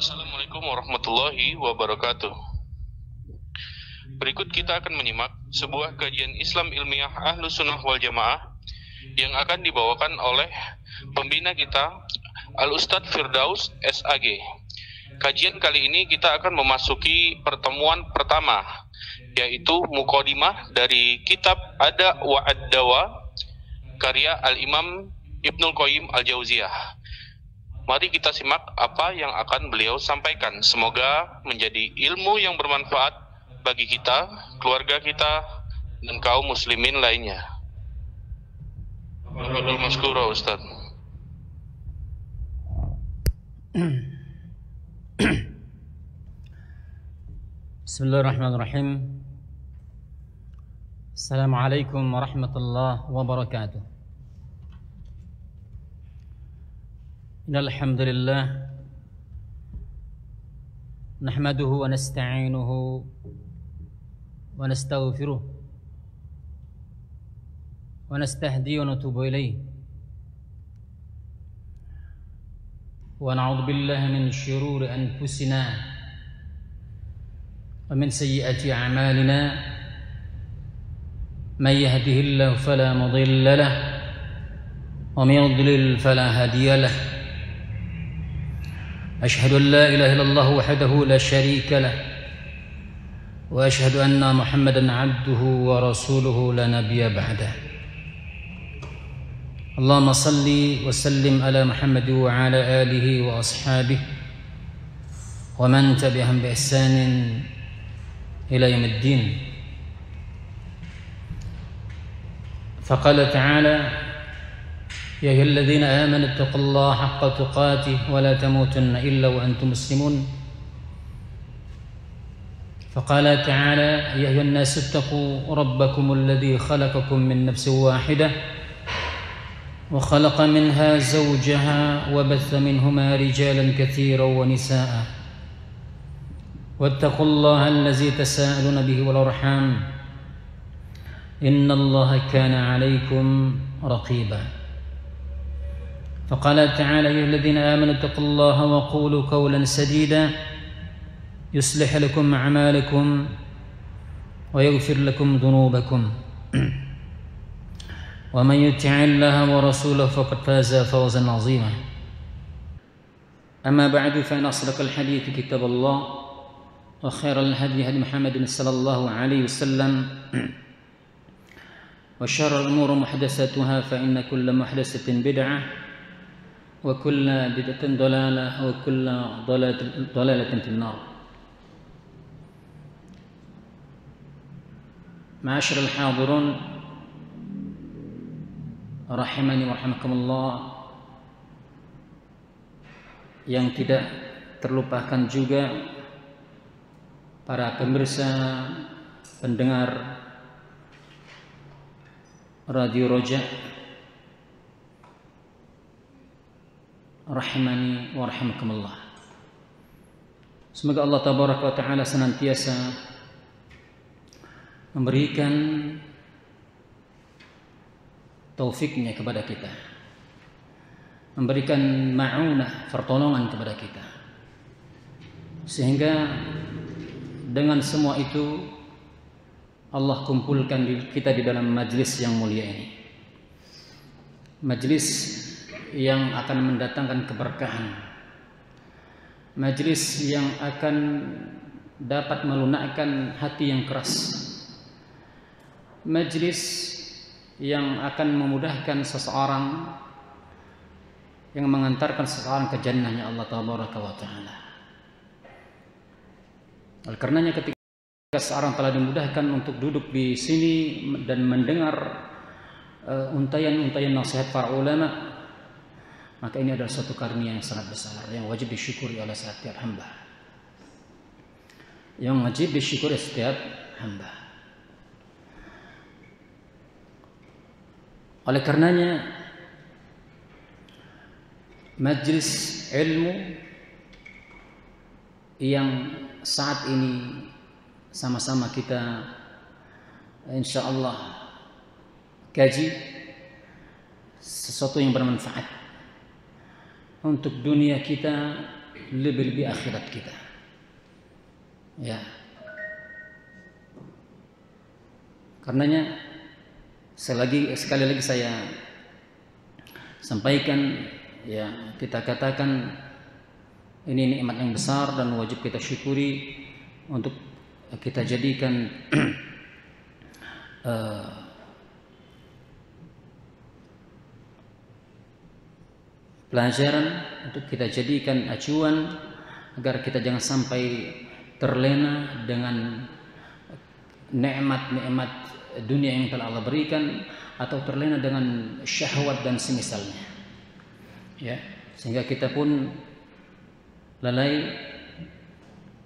Assalamualaikum warahmatullahi wabarakatuh. Berikut kita akan menyimak sebuah kajian Islam ilmiah Ahlus Sunnah wal Jamaah yang akan dibawakan oleh pembina kita, Al-Ustadz Firdaus SAG. Kajian kali ini kita akan memasuki pertemuan pertama, yaitu Muqaddimah dari kitab Ada wa Ad-Dawa, karya Al-Imam Ibnul Qayyim Al-Jauziyah. Mari kita simak apa yang akan beliau sampaikan. Semoga menjadi ilmu yang bermanfaat bagi kita, keluarga kita, dan kaum muslimin lainnya. Tafadhol maskura, Ustaz. Bismillahirrahmanirrahim. Assalamualaikum warahmatullahi wabarakatuh. Alhamdulillah, nahmaduhu wa nasta'inuhu wa nastaghfiruh wa nastahdihi wa natubu ilayh wa na'udzu billahi min shururi anfusina wa min sayyiati a'malina man yahdihillahu fala mudilla lahu wa man yudlil fala hadiya lahu. أشهد أن لا إله إلا الله وحده لا شريك له وأشهد أن محمدا عبده ورسوله لا نبي بعده. اللهم صل وسلم على محمد وعلى آله وأصحابه ومن تبعهم بإحسان إلى يوم الدين. فقال تعالى: يا أيها الذين آمنوا اتقوا الله حق تقاته ولا تموتن إلا وأنتم مسلمون. فقال تعالى: يا أيها الناس اتقوا ربكم الذي خلقكم من نفس واحدة وخلق منها زوجها وبث منهما رجالا كثيرا ونساء واتقوا الله الذي تساءلون به والأرحام إن الله كان عليكم رقيبا. فقال تعالى: يا الذين آمنوا اتقوا الله وقولوا قولا سديدا يصلح لكم أعمالكم ويغفر لكم ذنوبكم ومن يطع الله ورسوله فقد فاز فوزا عظيما. أما بعد، فإن أصدق الحديث كتاب الله وخير الهدي هدي محمد صلى الله عليه وسلم وشر الأمور محدثاتها فإن كل محدثة بدعة وكل بدعة ضلالة وكل ضلالة في النار. معاشر الحاضرون rahimani wa rahimakumullah, yang tidak terlupakan juga para pemirsa pendengar Radio Roja, rahimani wa rahimakumullah. Semoga Allah tabaraka wa ta'ala senantiasa memberikan taufiknya kepada kita, memberikan ma'unah, pertolongan kepada kita, sehingga dengan semua itu Allah kumpulkan kita di dalam majlis yang mulia ini, majlis yang akan mendatangkan keberkahan, majlis yang akan dapat melunakkan hati yang keras, majlis yang akan memudahkan seseorang, yang mengantarkan seseorang ke jannahnya Allah tabaraka wa ta'ala. Oleh karenanya, ketika seseorang telah dimudahkan untuk duduk di sini dan mendengar untayan-untayan nasihat para ulama, maka ini adalah suatu karunia yang sangat besar yang wajib disyukuri oleh setiap hamba, yang wajib disyukuri setiap hamba. Oleh karenanya, majlis ilmu yang saat ini sama-sama kita insyaallah kaji, sesuatu yang bermanfaat untuk dunia kita lebih-lebih akhirat kita. Ya. Karenanya sekali lagi saya sampaikan, ya, kita katakan ini nikmat yang besar dan wajib kita syukuri untuk kita jadikan pelajaran, untuk kita jadikan acuan agar kita jangan sampai terlena dengan nikmat-nikmat dunia yang telah Allah berikan, atau terlena dengan syahwat dan semisalnya, ya, sehingga kita pun lalai,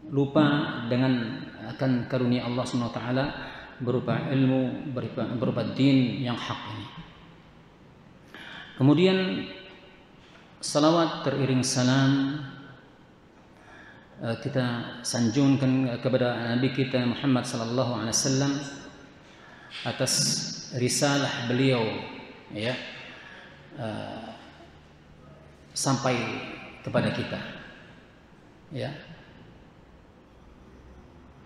lupa dengan akan karunia Allah SWT berupa ilmu, berupa din yang hak ini. Kemudian salawat teriring salam kita sanjungkan kepada Nabi kita Muhammad sallallahu alaihi wasallam atas risalah beliau, ya, sampai kepada kita, ya,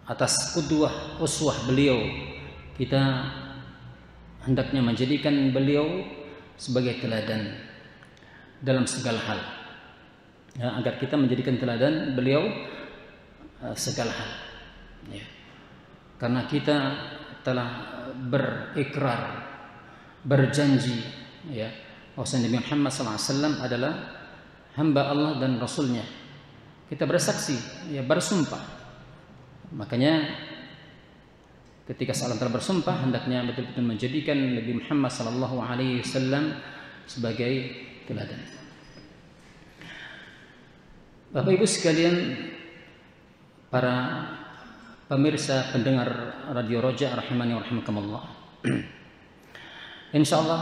atas qudwah uswah beliau. Kita hendaknya menjadikan beliau sebagai teladan dalam segala hal, ya, agar kita menjadikan teladan beliau segala hal, ya. Karena kita telah berikrar, berjanji, ya, bahwa Nabi Muhammad SAW adalah hamba Allah dan Rasulnya. Kita bersaksi, ya, bersumpah. Makanya ketika seorang telah bersumpah, hendaknya betul-betul menjadikan Nabi Muhammad SAW sebagai teladan. Bapak Ibu sekalian, para pemirsa pendengar Radio Roja rahimani wa rahimakumullah. Insyaallah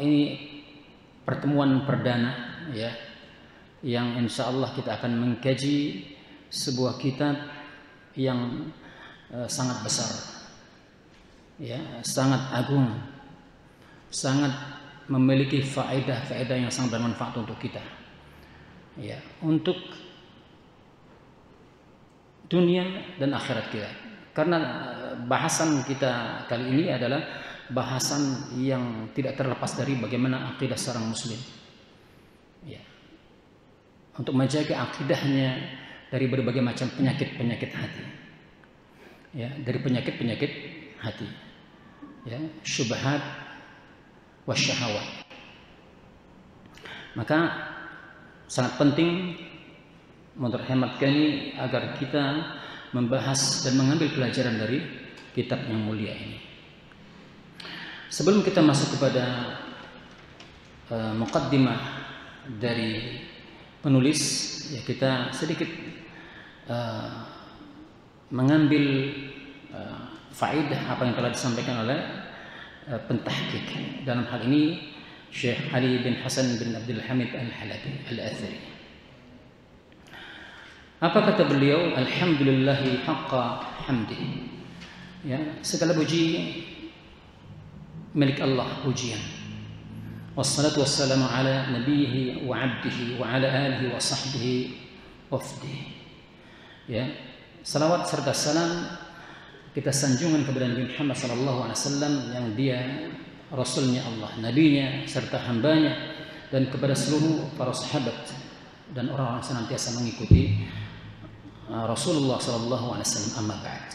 ini pertemuan perdana, ya, yang insyaallah kita akan mengkaji sebuah kitab yang sangat besar, ya, sangat agung, sangat memiliki faedah-faedah yang sangat bermanfaat untuk kita, ya, untuk dunia dan akhirat kita. Karena bahasan kita kali ini adalah bahasan yang tidak terlepas dari bagaimana akidah seorang muslim, ya, untuk menjaga akidahnya dari berbagai macam penyakit-penyakit hati, ya, dari penyakit-penyakit hati, ya, syubhat wasyahawat. Maka sangat penting menurut hemat kami agar kita membahas dan mengambil pelajaran dari kitab yang mulia ini. Sebelum kita masuk kepada muqaddimah dari penulis, ya, kita sedikit mengambil faedah apa yang telah disampaikan oleh pentahqiq. Dalam hal ini Syekh Ali bin Hasan bin Abdul Hamid Al-Halabi Al-Athari. Apa kata beliau? Alhamdulillahi haqqa hamdi. Ya, segala puji milik Allah, pujian. Wassalatu wassalamu ala nabiyhi wa abdihi wa ala alihi wa sahbihi wafdihi. Ya, salawat serta salam kita sanjungan kepada Nabi Muhammad SAW yang dia Rasulnya Allah, Nabinya serta hambanya, dan kepada seluruh para sahabat dan orang-orang senantiasa mengikuti Rasulullah SAW. Amma ba'd.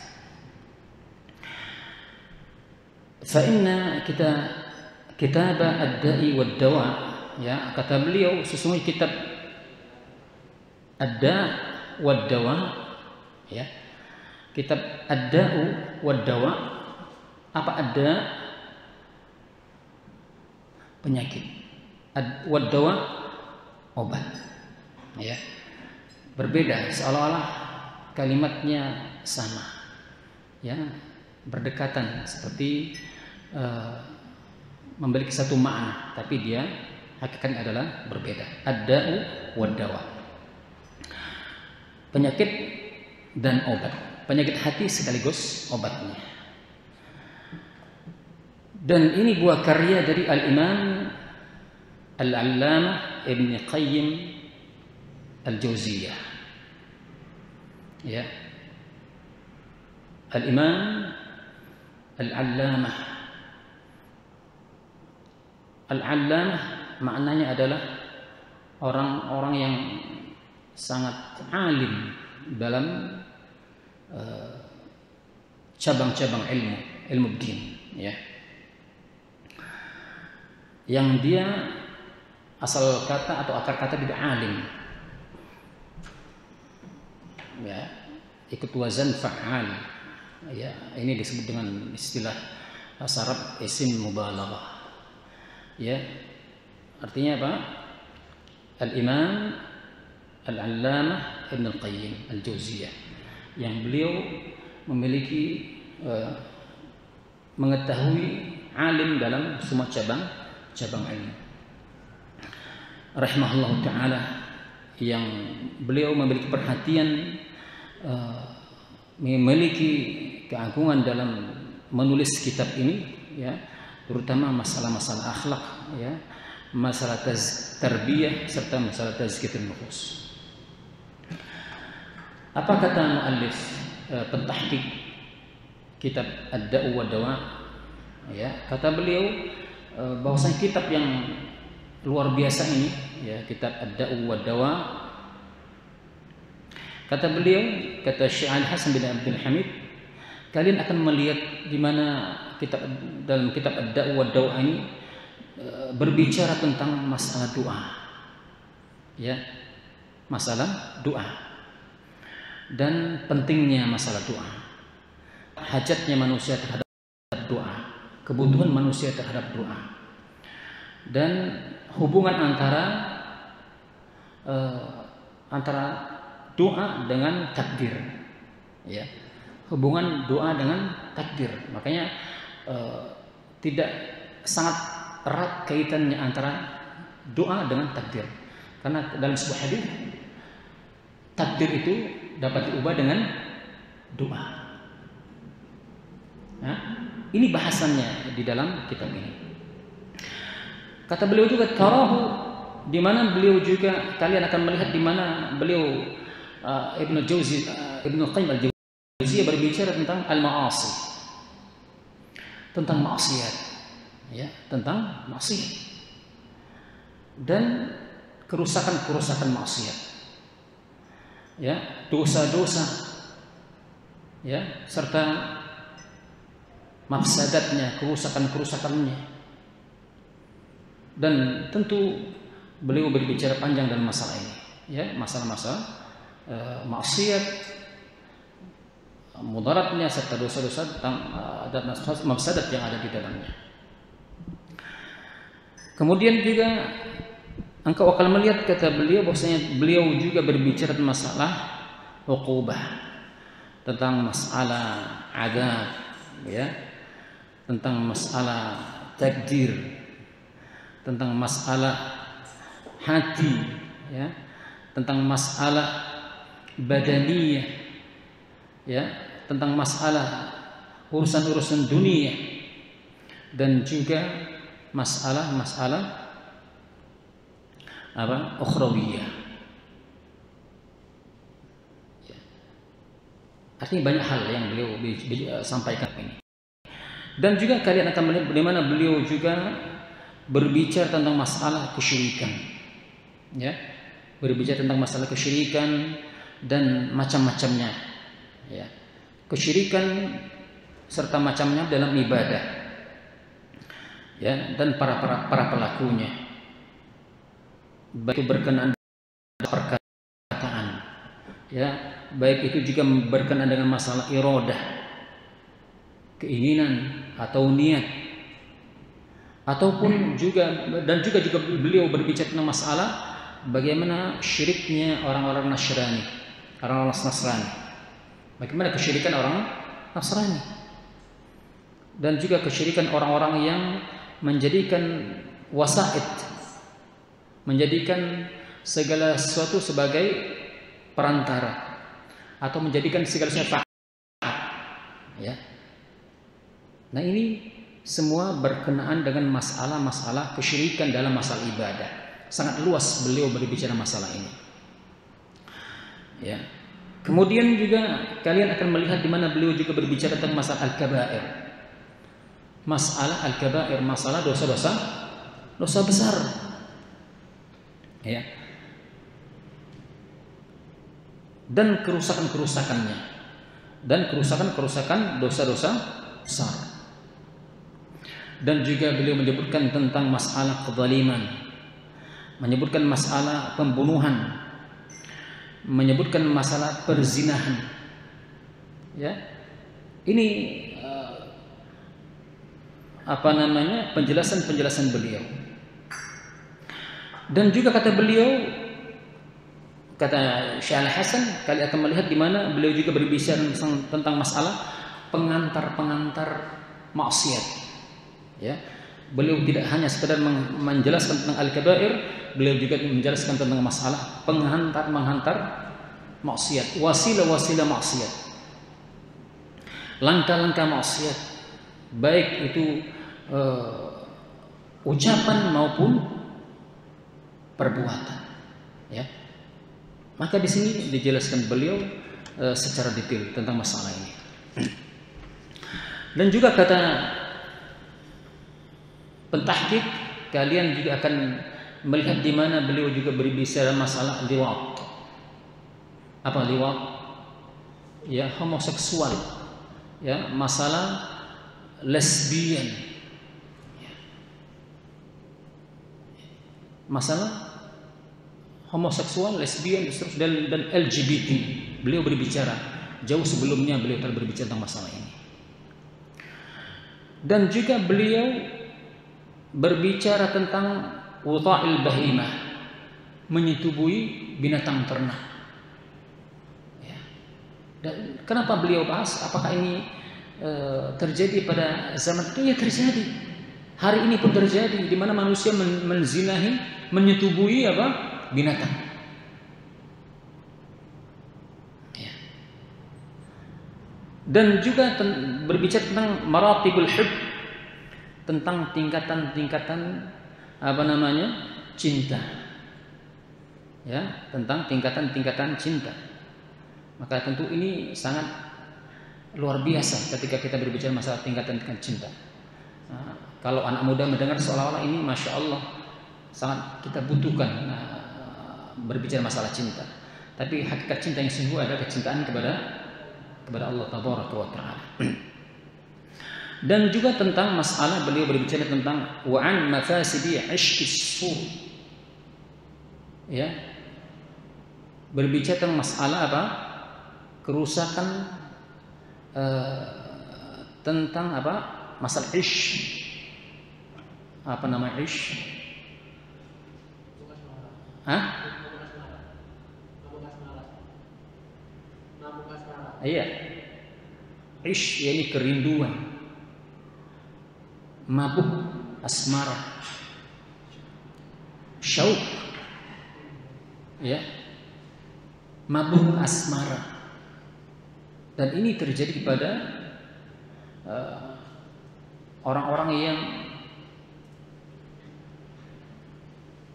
Fa inna kita kitab ad-da'i wad-dawa, ya, kata beliau sesungguhnya kitab ad-da' wad-dawa, ya, kitab ad-da'u wad-dawa. Apa ada? Penyakit. Wad-dawa obat, ya. Berbeda, seolah-olah kalimatnya sama, ya, berdekatan, seperti memiliki satu makna, tapi dia hakikatnya adalah berbeda. Ad-da'u wad-dawa, penyakit dan obat. Penyakit hati sekaligus obatnya. Dan ini buah karya dari Al-Imam Al-Allamah Ibn Qayyim Al-Jauziyah Ya. Al-Imam Al-Allamah. Al-Allamah maknanya adalah orang-orang yang sangat alim dalam cabang-cabang ilmu din, ya. Yang dia asal kata atau akar kata tidak alim, ya, ikut wazan fa'al, ya. Ini disebut dengan istilah bahasa Arab isim mubalaghah, ya. Artinya apa? Al-Imam Al-Allamah Ibn Al-Qayyim Al-Jauziyah, yang beliau memiliki mengetahui alim dalam semua cabang ilmu, rahimahullah ta'ala, yang beliau memiliki perhatian, memiliki keagungan dalam menulis kitab ini, ya, terutama masalah-masalah akhlak, ya, masalah tarbiyah serta masalah tazkiyatun nufus. Apa kata muallif pentahqiq kitab Ad-Da'u wa Dawa, ya, kata beliau bahwasanya kitab yang luar biasa ini, ya, kitab Ad-Da'u wa Dawa, kata beliau, kata Syekh Al-Hasan bin Abdul Hamid, kalian akan melihat di mana dalam kitab Ad-Da'u wa Dawa ini berbicara tentang masalah doa, ya, masalah doa dan pentingnya masalah doa, hajatnya manusia terhadap doa, kebutuhan manusia terhadap doa, dan hubungan antara doa dengan takdir, ya, hubungan doa dengan takdir. Makanya tidak sangat erat kaitannya antara doa dengan takdir, karena dalam sebuah hadis takdir itu dapat diubah dengan doa. Nah, ini bahasannya di dalam kitab ini. Kata beliau juga tarahu, di mana beliau juga kalian akan melihat di mana beliau Ibnu Qayyim Al-Jauziyah berbicara tentang al-ma'asi, tentang maksiat, ya, tentang maksiat dan kerusakan maksiat, ya, dosa-dosa, ya, serta mafsadatnya, kerusakannya. Dan tentu beliau berbicara panjang dalam masalah ini, ya, masalah-masalah maksiat, mudaratnya serta dosa-dosa dan mafsadat yang ada di dalamnya. Kemudian juga engkau akan melihat, kata beliau, bahwasanya beliau juga berbicara tentang masalah uqubah, tentang masalah adab, ya, tentang masalah takdir, tentang masalah hati, ya, tentang masalah badaniyah, ya, tentang masalah urusan-urusan dunia, dan juga masalah apa? Ukhrawiyah. Ya. Artinya banyak hal yang beliau sampaikan ini. Dan juga kalian akan melihat bagaimana beliau juga berbicara tentang masalah kesyirikan, ya, berbicara tentang masalah kesyirikan dan macam-macamnya, ya, kesyirikan serta macamnya dalam ibadah, ya, dan para pelakunya, baik berkenaan dengan perkataan, ya, baik itu juga berkenaan dengan masalah iradah, keinginan atau niat, ataupun juga beliau berbicara tentang masalah bagaimana syiriknya orang-orang Nasrani, bagaimana kesyirikan orang Nasrani, dan juga kesyirikan orang-orang yang menjadikan wasaid, menjadikan segala sesuatu sebagai perantara, atau menjadikan segala sesuatu, ya. Nah, ini semua berkenaan dengan masalah-masalah kesyirikan dalam masalah ibadah. Sangat luas beliau berbicara masalah ini, ya. Kemudian juga kalian akan melihat di mana beliau juga berbicara tentang masalah al-kabair. Masalah al-kabair, masalah dosa-dosa, dosa besar. Ya. Dan kerusakan-kerusakannya. Dan kerusakan-kerusakan dosa-dosa besar. Dan juga beliau menyebutkan tentang masalah kezaliman, menyebutkan masalah pembunuhan, menyebutkan masalah perzinahan. Ya. Ini penjelasan-penjelasan beliau. Dan juga kata beliau, kata Syekh Al-Hasan, kalian akan melihat di mana beliau juga berbicara tentang masalah pengantar-pengantar maksiat. Ya. Beliau tidak hanya sekedar menjelaskan tentang al-kabair, beliau juga menjelaskan tentang masalah penghantar-menghantar maksiat, wasilah-wasilah maksiat, langkah-langkah maksiat, baik itu ucapan maupun perbuatan. Ya. Maka di sini dijelaskan beliau secara detail tentang masalah ini. Dan juga kata pentahqiq, kalian juga akan melihat di mana beliau juga berbicara masalah liwat. Apa liwat? Ya, homoseksual. Ya, masalah lesbian. Masalah homoseksual, lesbian, dan LGBT. Beliau berbicara jauh sebelumnya, beliau telah berbicara tentang masalah ini. Dan juga beliau berbicara tentang wuta'il bahimah, menyetubui binatang ternak. Ya. Dan kenapa beliau bahas? Apakah ini terjadi pada zaman itu? Ya, terjadi. Hari ini pun terjadi, di mana manusia menzinahi, menyetubui binatang. Ya. Dan juga berbicara tentang maratibul hub, tentang tingkatan-tingkatan cinta. Ya, tentang tingkatan-tingkatan cinta. Maka tentu ini sangat luar biasa ketika kita berbicara masalah tingkatan-tingkatan cinta. Nah, kalau anak muda mendengar seolah-olah ini masya Allah sangat kita butuhkan berbicara masalah cinta. Tapi hakikat cinta yang sungguh adalah kecintaan kepada Allah Tabaraka wa Ta'ala. Dan juga tentang masalah beliau berbicara tentang wa'an mafasidi ishqis sur. Ya. Berbicara tentang masalah kerusakan tentang masalah ish. Apa nama ish? Iya. Ish yakni kerinduan. Mabuk asmara. Syauq. Ya. Mabuk asmara. Dan ini terjadi pada orang-orang yang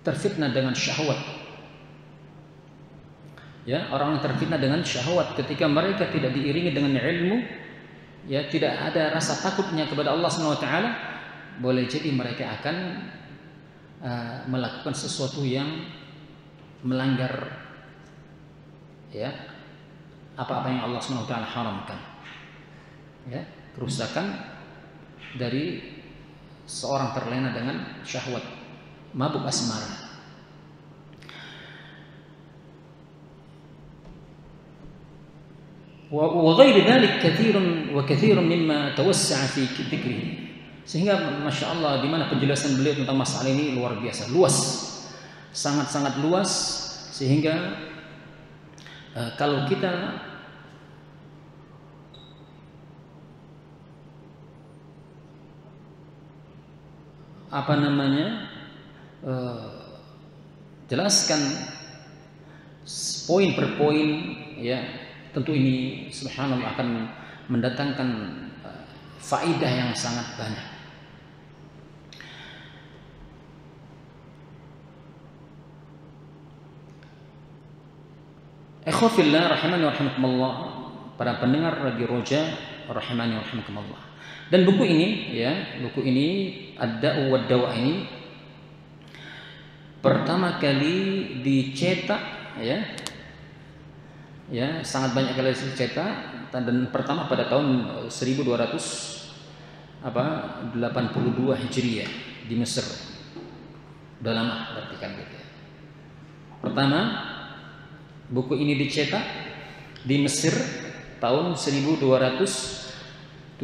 terfitnah dengan syahwat. Ya, orang yang terfitnah dengan syahwat ketika mereka tidak diiringi dengan ilmu, ya, tidak ada rasa takutnya kepada Allah Subhanahu wa taala, boleh jadi mereka akan melakukan sesuatu yang melanggar, ya, apa-apa yang Allah Subhanahu wa taala haramkan. Ya, kerusakan dari seorang terlena dengan syahwat, mabuk asmara. وغير ذلك كثير مما توسع في ذكره. Sehingga masya Allah di mana penjelasan beliau tentang masalah ini luar biasa, luas, sangat-sangat luas, sehingga kalau kita jelaskan poin per poin, ya, tentu ini subhanallah akan mendatangkan faidah yang sangat banyak. Ikhwafillah rahimani wa rahimakumullah, para pendengar Radio Roja rahimani wa rahimakumullah. Dan buku ini ya, buku ini Ad-Da'u wad-Dawa ini pertama kali dicetak ya. Ya, sangat banyak kali dicetak dan pertama pada tahun 1282 Hijriah di Mesir. Udah lama berarti kan gitu ya. Pertama buku ini dicetak di Mesir tahun 1272.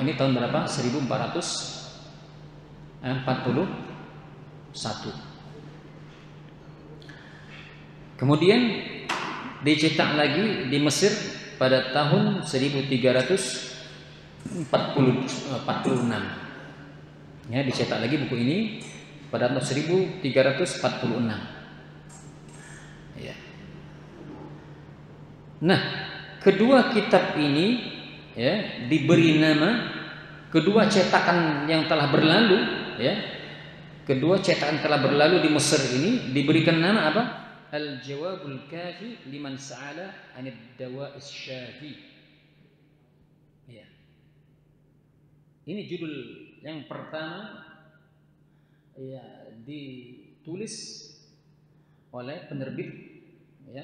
Ini tahun berapa? 1441. Kemudian dicetak lagi di Mesir pada tahun 1346. Ya, dicetak lagi buku ini pada tahun 1346. Ya. Nah, kedua kitab ini ya diberi nama, kedua cetakan yang telah berlalu ya, kedua cetakan telah berlalu di Mesir ini diberikan nama apa? Al-Jawabul Kafi liman sa'ala 'anid dawa'is syafi. Ya. Ini judul yang pertama ya ditulis oleh penerbit ya.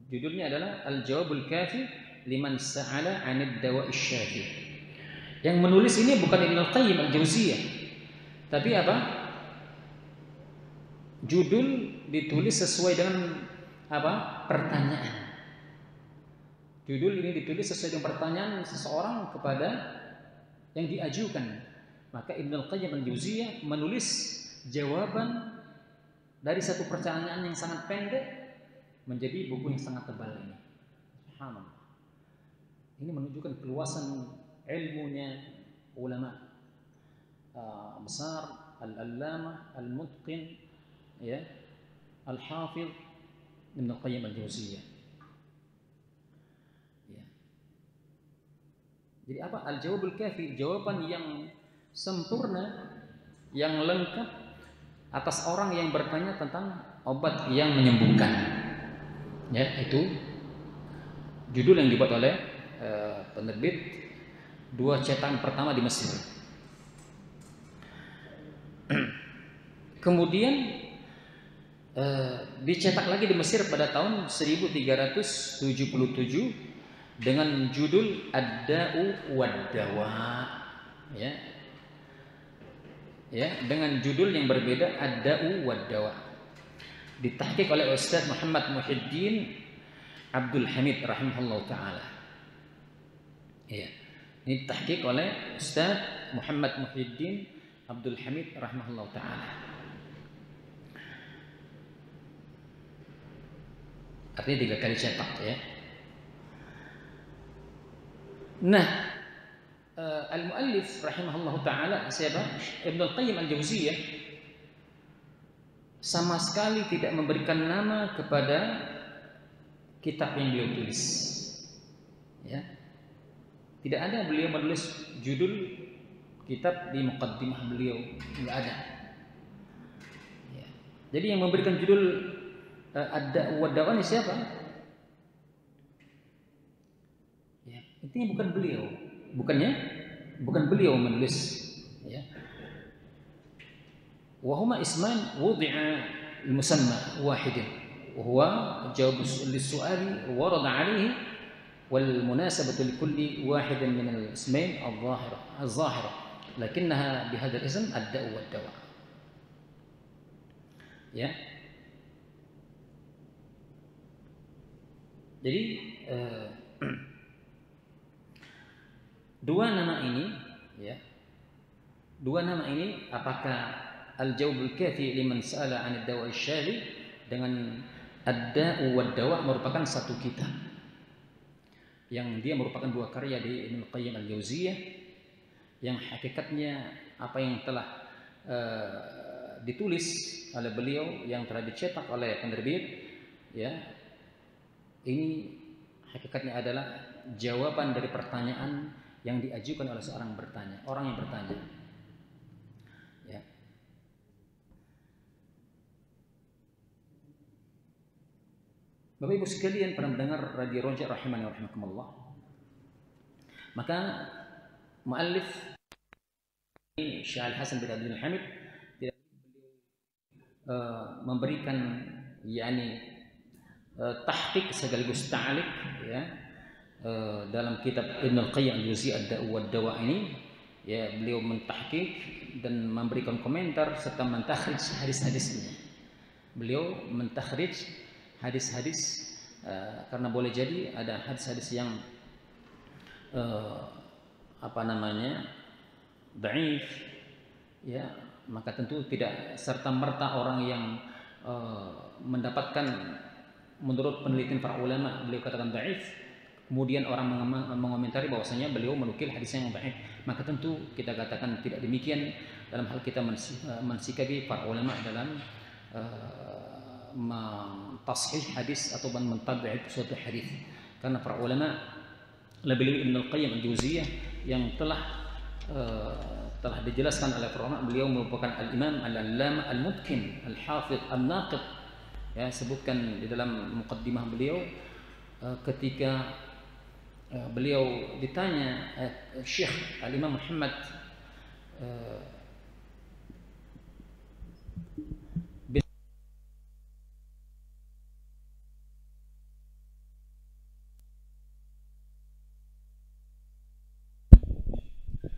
Judulnya adalah Al-Jawabul Kafi liman sa'ala 'anid dawa'is syafi. Yang menulis ini bukan Ibnu Qayyim Al-Jauziyah, tapi apa? Judul ditulis sesuai dengan apa? Pertanyaan. Judul ini ditulis sesuai dengan pertanyaan seseorang kepada yang diajukan. Maka Ibnu Qayyim Al-Jauziyah menulis jawaban dari satu pertanyaan yang sangat pendek menjadi buku yang sangat tebal ini. Subhanallah. Ini menunjukkan keluasan ilmunya ulama besar, al-allamah, al-mutqin ya, al-hafidh Ibnu Qayyim Al-Jauziyah. Ya. Jadi apa? Al-Jawabul Kafi, jawaban yang sempurna, yang lengkap atas orang yang bertanya tentang obat yang menyembuhkan. Ya, itu judul yang dibuat oleh penerbit dua cetakan pertama di Mesir. Kemudian dicetak lagi di Mesir pada tahun 1377 dengan judul Ad-Da'u wad-Dawa. Ya. Ya, dengan judul yang berbeda, Ad-Da'u wad-Dawa. Ditahqiq oleh Ustaz Muhammad Muhyiddin Abdul Hamid rahimahullah taala. Ya. Ini tahqiq oleh Ustaz Muhammad Muhyiddin Abdul Hamid rahimahullah taala. Artinya 3 kali cetak ya. Nah, al-muallif rahimahullah taala siapa? Ibnu Qayyim Al-Jauziyah sama sekali tidak memberikan nama kepada kitab yang beliau tulis. Ya. Tidak ada beliau menulis judul kitab di muqaddimah beliau, enggak ada. Ya. Jadi yang memberikan judul Ad-Da'u wad-Dawa ini siapa? Ya, intinya bukan beliau, bukan beliau menulis. Ya. Wahuma isman wudi'a al-musamma wahidin, wa huwa jawab lis-su'ali warada 'alaihi wal munasabatu li kulli wahidin min al-ismain al-zahira lakinnaha bihadha al-ism Ad-Da'u wad-Dawa. Ya. Jadi dua nama ini ya, dua nama ini apakah Al-Jawabul Kafi liman sa'ala 'anid dawa'i syari dengan Ad-Da'u wad-Dawa merupakan satu kitab yang dia merupakan dua karya di Ibnu Qayyim Al-Jauziyah yang hakikatnya apa yang telah ditulis oleh beliau yang telah dicetak oleh penerbit ya. Ini hakikatnya adalah jawaban dari pertanyaan yang diajukan oleh seorang bertanya, orang yang bertanya. Ya. Bapak Ibu sekalian, para mendengar Radio Roja rahimani wa rahimakumullah. Maka muallif Syekh Al-Hasan bin Abdul Hamid memberikan tahqiq sekaligus ta'liq ya dalam kitab Ibnu Al-Qayyim Al-Jauziyah Ad-Da'u wad-Dawa ini, ya, beliau mentahqiq dan memberikan komentar serta mentakhrij hadis-hadisnya. Beliau mentakhrij hadis-hadis karena boleh jadi ada hadis-hadis yang dhaif, ya, maka tentu tidak serta merta orang yang mendapatkan menurut penelitian para ulama beliau katakan dhaif, kemudian orang mengomentari bahwasanya beliau menukil hadisnya yang dhaif, maka tentu kita katakan tidak demikian dalam hal kita mensikapi para ulama dalam mentashih hadis atau mentad'if suatu hadis. Karena para ulama lebih Ibnu Al-Qayyim Al-Jauziyah yang telah dijelaskan oleh para ulama, beliau merupakan al-Imam al-Allamah al-Mutqin al-Hafidh al-Naqid, ya, sebutkan di dalam muqaddimah beliau ketika beliau ditanya Syekh Al-Imam Muhammad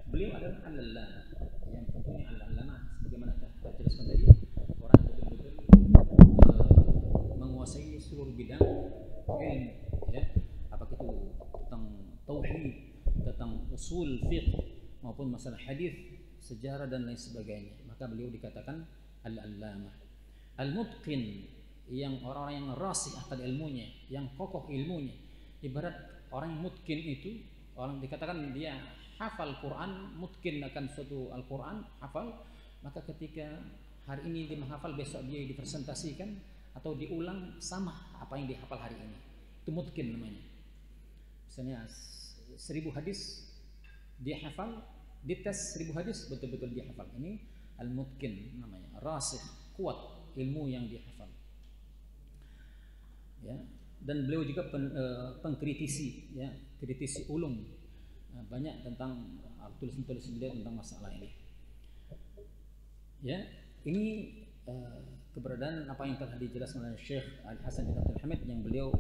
beliau adalah al-Allamah, yang tentunya al-Allamah sebagaimana kita jelaskan tadi, orang yang betul-betul menguasai seluruh bidang ilmu, ya, apakah itu tentang tauhid, tentang usul fiqh maupun masalah hadis, sejarah dan lain sebagainya. Maka beliau dikatakan al-Allamah. Al-Mutqin, yang orang-orang yang rasih akan ilmunya, yang kokoh ilmunya. Ibarat orang yang mutqin itu, orang dikatakan dia hafal Quran, mutqin akan suatu Al-Quran, hafal, maka ketika hari ini dia menghafal, besok dia dipresentasikan atau diulang sama apa yang dihafal hari ini. Itu mutqin namanya. Misalnya 1000 hadis dia hafal, dites 1000 hadis betul-betul dia hafal. Ini al-mutqin namanya, rasih, kuat ilmu yang dia hafal. Ya, dan beliau juga pengkritisi, ya, kritisi ulum. Banyak tentang tulisan-tulisan beliau tentang masalah ini. Ya, ini keberadaan apa yang telah dijelaskan oleh Syekh Al-Hasan bin Abdul Hamid, yang beliau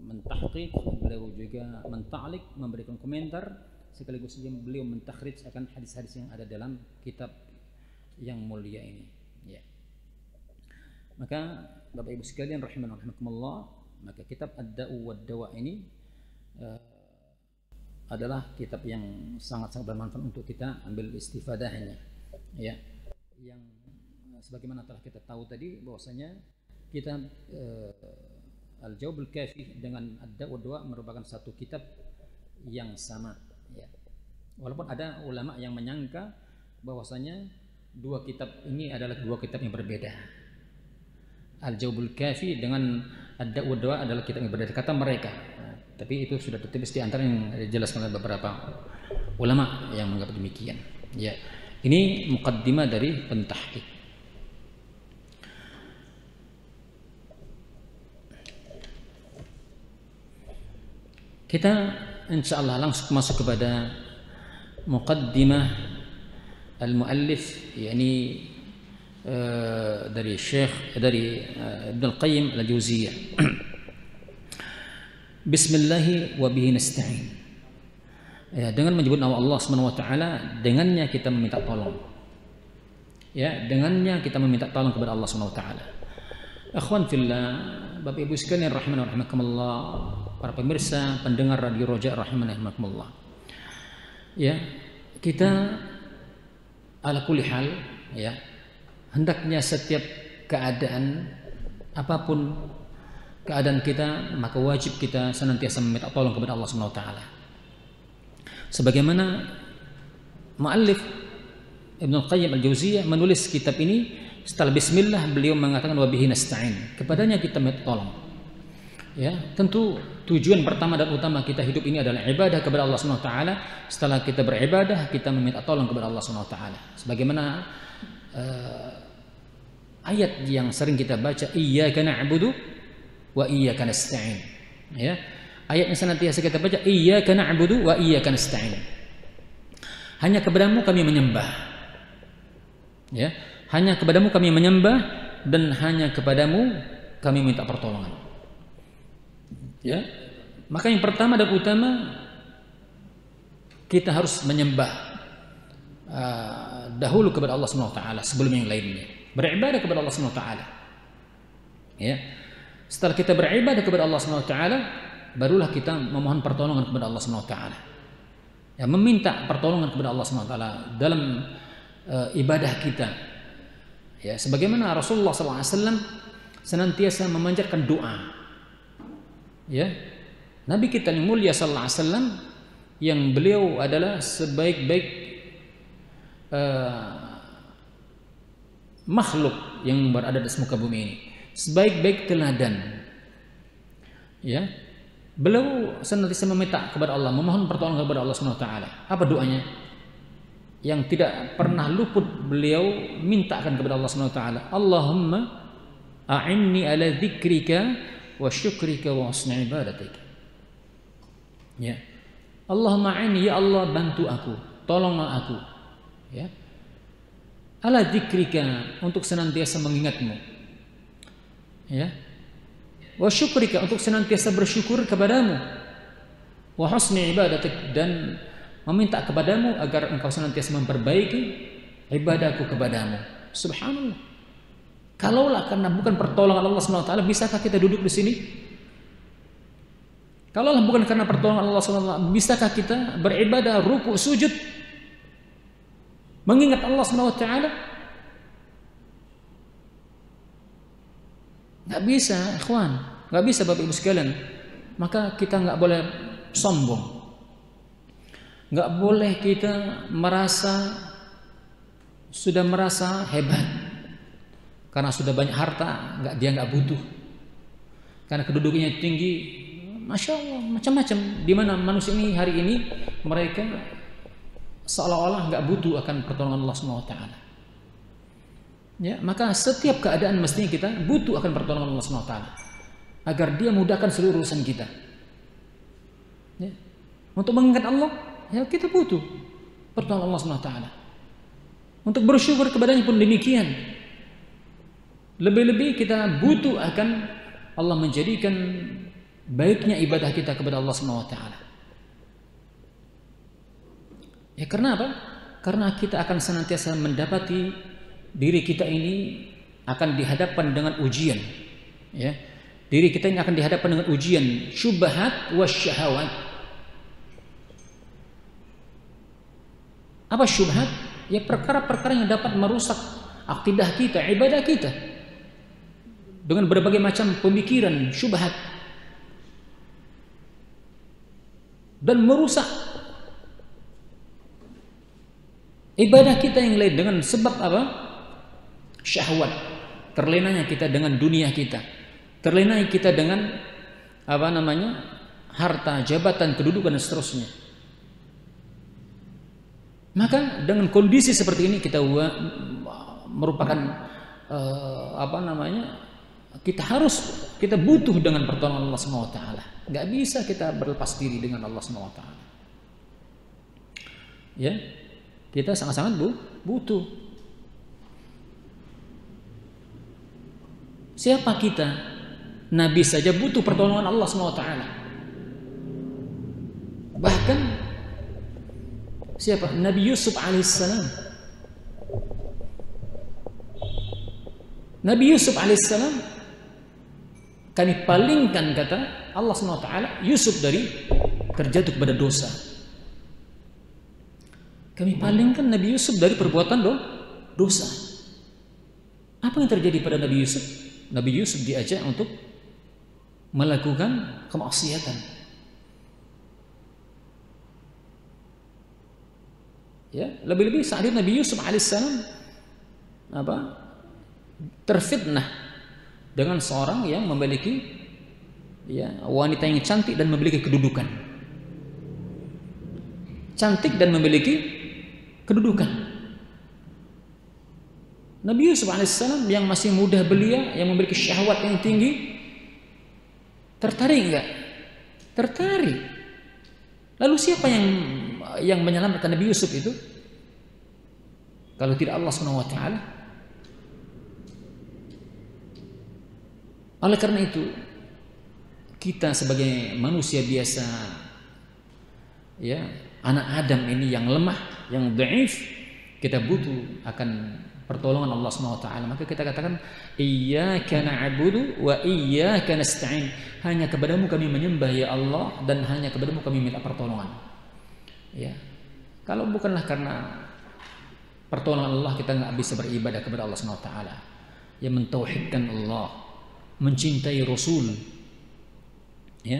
mentahqiq, beliau juga menta'liq, memberikan komentar, sekaligus beliau mentakhrij akan hadis-hadis yang ada dalam kitab yang mulia ini. Ya. Maka Bapak Ibu sekalian rahimani wa rahimakumullah, maka kitab Ad-Da'u wad-Dawa ini adalah kitab yang sangat-sangat bermanfaat untuk kita ambil istifadahnya, ya. Yang sebagaimana telah kita tahu tadi bahwasanya kitab Al-Jawabul Kafi dengan Ad-Da'u wad-Dawa merupakan satu kitab yang sama, ya. Walaupun ada ulama yang menyangka bahwasanya dua kitab ini adalah dua kitab yang berbeda. Al-Jawabul Kafi dengan Ad-Da'u wad-Dawa adalah kitab yang berbeda kata mereka. Tapi itu sudah tertulis di antara yang dijelaskan oleh beberapa ulama yang menganggap demikian. Ya, ini muqaddimah dari pentahqiq. Kita insyaallah langsung masuk kepada muqaddimah al-muallif, yakni dari Syekh Ibnu Al-Qayyim Al-Jauziyah. Bismillahi wa bihi nasta'in. Ya, dengan menyebut nama Allah Subhanahu wa taala, dengannya kita meminta tolong. Ya, dengannya kita meminta tolong kepada Allah Subhanahu wa taala. Akhwan fillah, Bapak Ibu sekalian rahimani wa rahimakumullah, para pemirsa pendengar Radio Roja rahimani wa rahimakumullah. Ya, kita ala kulli hal, ya, hendaknya setiap keadaan apapun keadaan kita, maka wajib kita senantiasa meminta tolong kepada Allah Subhanahu wa taala. Sebagaimana muallif Ibnu Qayyim Al-Jauziyah menulis kitab ini, setelah bismillah beliau mengatakan wa bihi nasta'in. Kepadanya kita minta tolong. Ya, tentu tujuan pertama dan utama kita hidup ini adalah ibadah kepada Allah Subhanahu wa taala. Setelah kita beribadah, kita meminta tolong kepada Allah Subhanahu wa taala. Sebagaimana ayat yang sering kita baca, iyyaka na'budu wa iyyaka nasta'in. Ya. Ayatnya senantiasa kita baca, iyyaka na'budu wa iyyaka nasta'in. Hanya kepadamu kami menyembah. Ya, hanya kepadamu kami menyembah dan hanya kepadamu kami minta pertolongan. Ya. Maka yang pertama dan utama, kita harus menyembah dahulu kepada Allah Subhanahu wa taala sebelum yang lainnya. Beribadah kepada Allah Subhanahu wa taala. Ya. Setelah kita beribadah kepada Allah Subhanahu wa taala, barulah kita memohon pertolongan kepada Allah Subhanahu wa taala. Ya, meminta pertolongan kepada Allah Subhanahu wa taala dalam ibadah kita. Ya, sebagaimana Rasulullah SAW senantiasa memanjatkan doa. Ya. Nabi kita yang mulia sallallahu alaihi wasallam yang beliau adalah sebaik-baik makhluk yang berada di muka bumi ini, sebaik-baik teladan. Ya. Beliau senantiasa meminta kepada Allah, memohon pertolongan kepada Allah Subhanahu wa taala. Apa doanya? Yang tidak pernah luput beliau mintakan kepada Allah Subhanahu wa taala. Allahumma a'inni ala dzikrika wa syukrika wa husni ibadatik. Ya. Allahumma a'inni, ya Allah bantu aku, tolonglah aku. Ya. Ala dzikrika, untuk senantiasa mengingatmu. Ya. Wa syukrika, untuk senantiasa bersyukur kepadamu. Wa husni ibadatik, dan meminta kepadamu agar engkau senantiasa memperbaiki ibadahku kepadamu. Subhanallah. Kalaulah karena bukan pertolongan Allah SWT, bisakah kita duduk di sini? Kalaulah bukan karena pertolongan Allah SWT, bisakah kita beribadah, ruku, sujud, mengingat Allah SWT? Nggak bisa, ikhwan, nggak bisa Bapak Ibu sekalian. Maka kita nggak boleh sombong, nggak boleh kita sudah merasa hebat karena sudah banyak harta. Dia nggak butuh karena kedudukannya tinggi. Masya Allah, macam-macam. Di mana manusia ini hari ini mereka seolah-olah nggak butuh akan pertolongan Allah SWT. Ya, maka setiap keadaan mestinya kita butuh akan pertolongan Allah SWT agar Dia mudahkan seluruh urusan kita. Ya. Untuk mengingat Allah, ya kita butuh pertolongan Allah SWT. Untuk bersyukur kepadanya pun demikian. Lebih-lebih kita butuh akan Allah menjadikan baiknya ibadah kita kepada Allah SWT. Ya, karena apa? Karena kita akan senantiasa mendapati diri kita ini akan dihadapkan dengan ujian. Ya. Diri kita ini akan dihadapkan dengan ujian syubhat wasyahawat. Apa syubhat? Ya, perkara-perkara yang dapat merusak akidah kita, ibadah kita, dengan berbagai macam pemikiran syubhat, dan merusak ibadah kita yang lain dengan sebab apa? Syahwat. Terlenanya kita dengan dunia kita, terlenanya kita dengan harta, jabatan, kedudukan dan seterusnya. Maka dengan kondisi seperti ini kita merupakan kita butuh dengan pertolongan Allah SWT. Gak bisa kita berlepas diri dengan Allah SWT. Ya, kita sangat-sangat butuh. Siapa kita? Nabi saja butuh pertolongan Allah SWT. Bahkan siapa? Nabi Yusuf alaihissalam. Nabi Yusuf alaihissalam kami palingkan, kata Allah SWT, Yusuf dari terjatuh kepada dosa. Kami palingkan Nabi Yusuf dari perbuatan dosa. Apa yang terjadi pada Nabi Yusuf? Nabi Yusuf diajak untuk melakukan kemaksiatan. Ya, lebih-lebih saat itu Nabi Yusuf alaihissalam terfitnah dengan seorang yang memiliki wanita yang cantik dan memiliki kedudukan. Cantik dan memiliki kedudukan. Nabi Yusuf alaihissalam yang masih muda belia, yang memiliki syahwat yang tinggi, Tertarik enggak? Tertarik. Lalu siapa yang menyelamatkan Nabi Yusuf itu? Kalau tidak Allah Subhanahu wa taala. Oleh karena itu, kita sebagai manusia biasa, ya, anak Adam ini yang lemah, yang dhaif, kita butuh akan pertolongan Allah Subhanahu wa taala. Maka kita katakan iyyaka na'budu wa iyyaka nasta'in. Hanya kepadamu kami menyembah ya Allah, dan hanya kepadamu kami minta pertolongan. Ya. Kalau bukanlah karena pertolongan Allah, kita nggak bisa beribadah kepada Allah Subhanahu wa taala. Ya, mentauhidkan Allah, mencintai Rasul. Ya.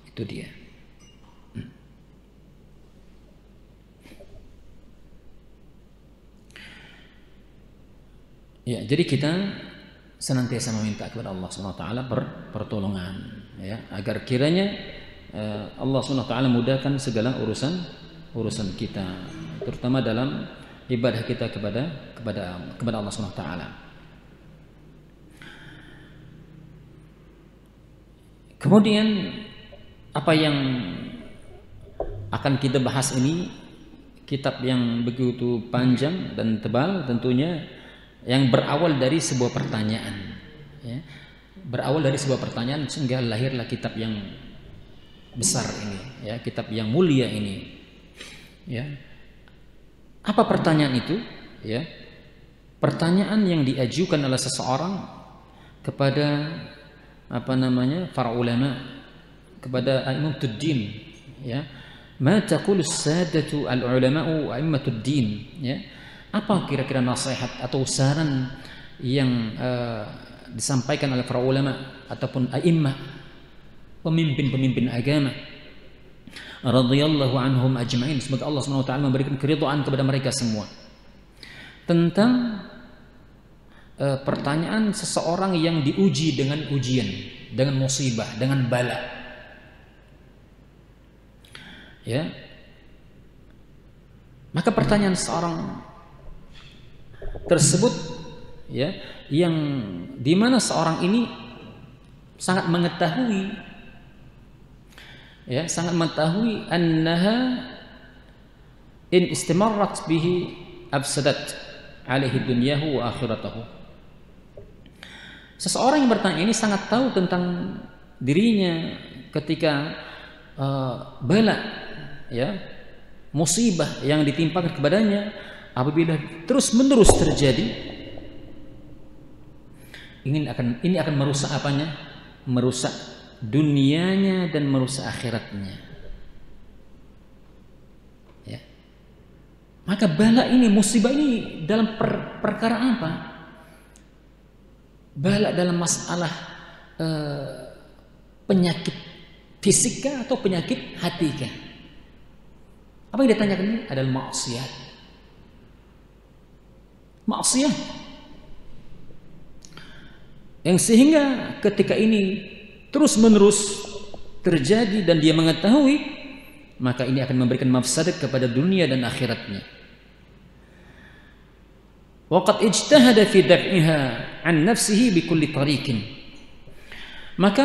Itu dia. Ya, jadi kita senantiasa meminta kepada Allah Subhanahu wa taala pertolongan, ya, agar kiranya Allah Subhanahu wa taala mudahkan segala urusan kita, terutama dalam ibadah kita kepada Allah Subhanahu wa taala. Kemudian apa yang akan kita bahas ini kitab yang begitu panjang dan tebal tentunya, yang berawal dari sebuah pertanyaan, ya. Berawal dari sebuah pertanyaan sehingga lahirlah kitab yang besar ini, ya, kitab yang mulia ini, ya. Apa pertanyaan itu? Ya, pertanyaan yang diajukan oleh seseorang kepada para ulama, kepada a'immatud-din, ya. Ma taqulu as-sadatu al-ulama'u wa a'immatud-din, ya. Apa kira-kira nasihat atau saran yang disampaikan oleh para ulama ataupun a'immah, pemimpin-pemimpin agama radhiyallahu anhum ajma'in, semoga Allah Subhanahu wa taala memberikan keridhaan kepada mereka semua, tentang pertanyaan seseorang yang diuji dengan ujian, dengan musibah, dengan bala. Ya. Maka pertanyaan seorang tersebut, ya, yang dimana seorang ini sangat mengetahui, ya, sangat mengetahui annaha in istimarrat bihi afsadat alaihi dunyahu wa akhiratahu. Seseorang yang bertanya ini sangat tahu tentang dirinya ketika bala, ya, musibah yang ditimpakan kepadanya, apabila terus-menerus terjadi, ini akan merusak apanya? Merusak dunianya dan merusak akhiratnya. Ya. Maka bala ini, musibah ini dalam perkara apa? Bala dalam masalah penyakit fisikah atau penyakit hatikah? Apa yang ditanyakan ini adalah maksiat. Maksiat yang sehingga ketika ini terus menerus terjadi dan dia mengetahui, maka ini akan memberikan mafsadat kepada dunia dan akhiratnya. Waqad ijtahada fi daf'iha an nafsihi bi kulli tariqin. Maka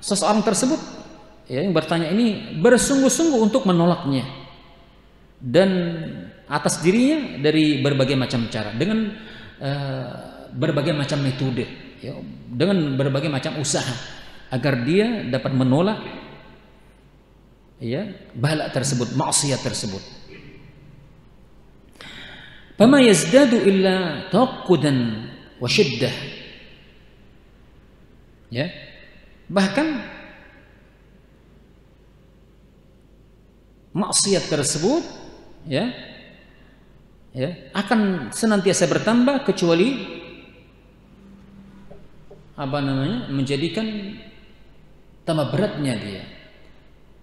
seseorang tersebut, ya, yang bertanya ini bersungguh-sungguh untuk menolaknya dan atas dirinya dari berbagai macam cara, dengan berbagai macam metode, ya, dengan berbagai macam usaha agar dia dapat menolak, ya, bala tersebut, maksiat tersebut. Fama yazdadu illa taqqudan wa shiddah. Ya. Bahkan maksiat tersebut, ya, akan senantiasa bertambah kecuali menjadikan tambah beratnya dia,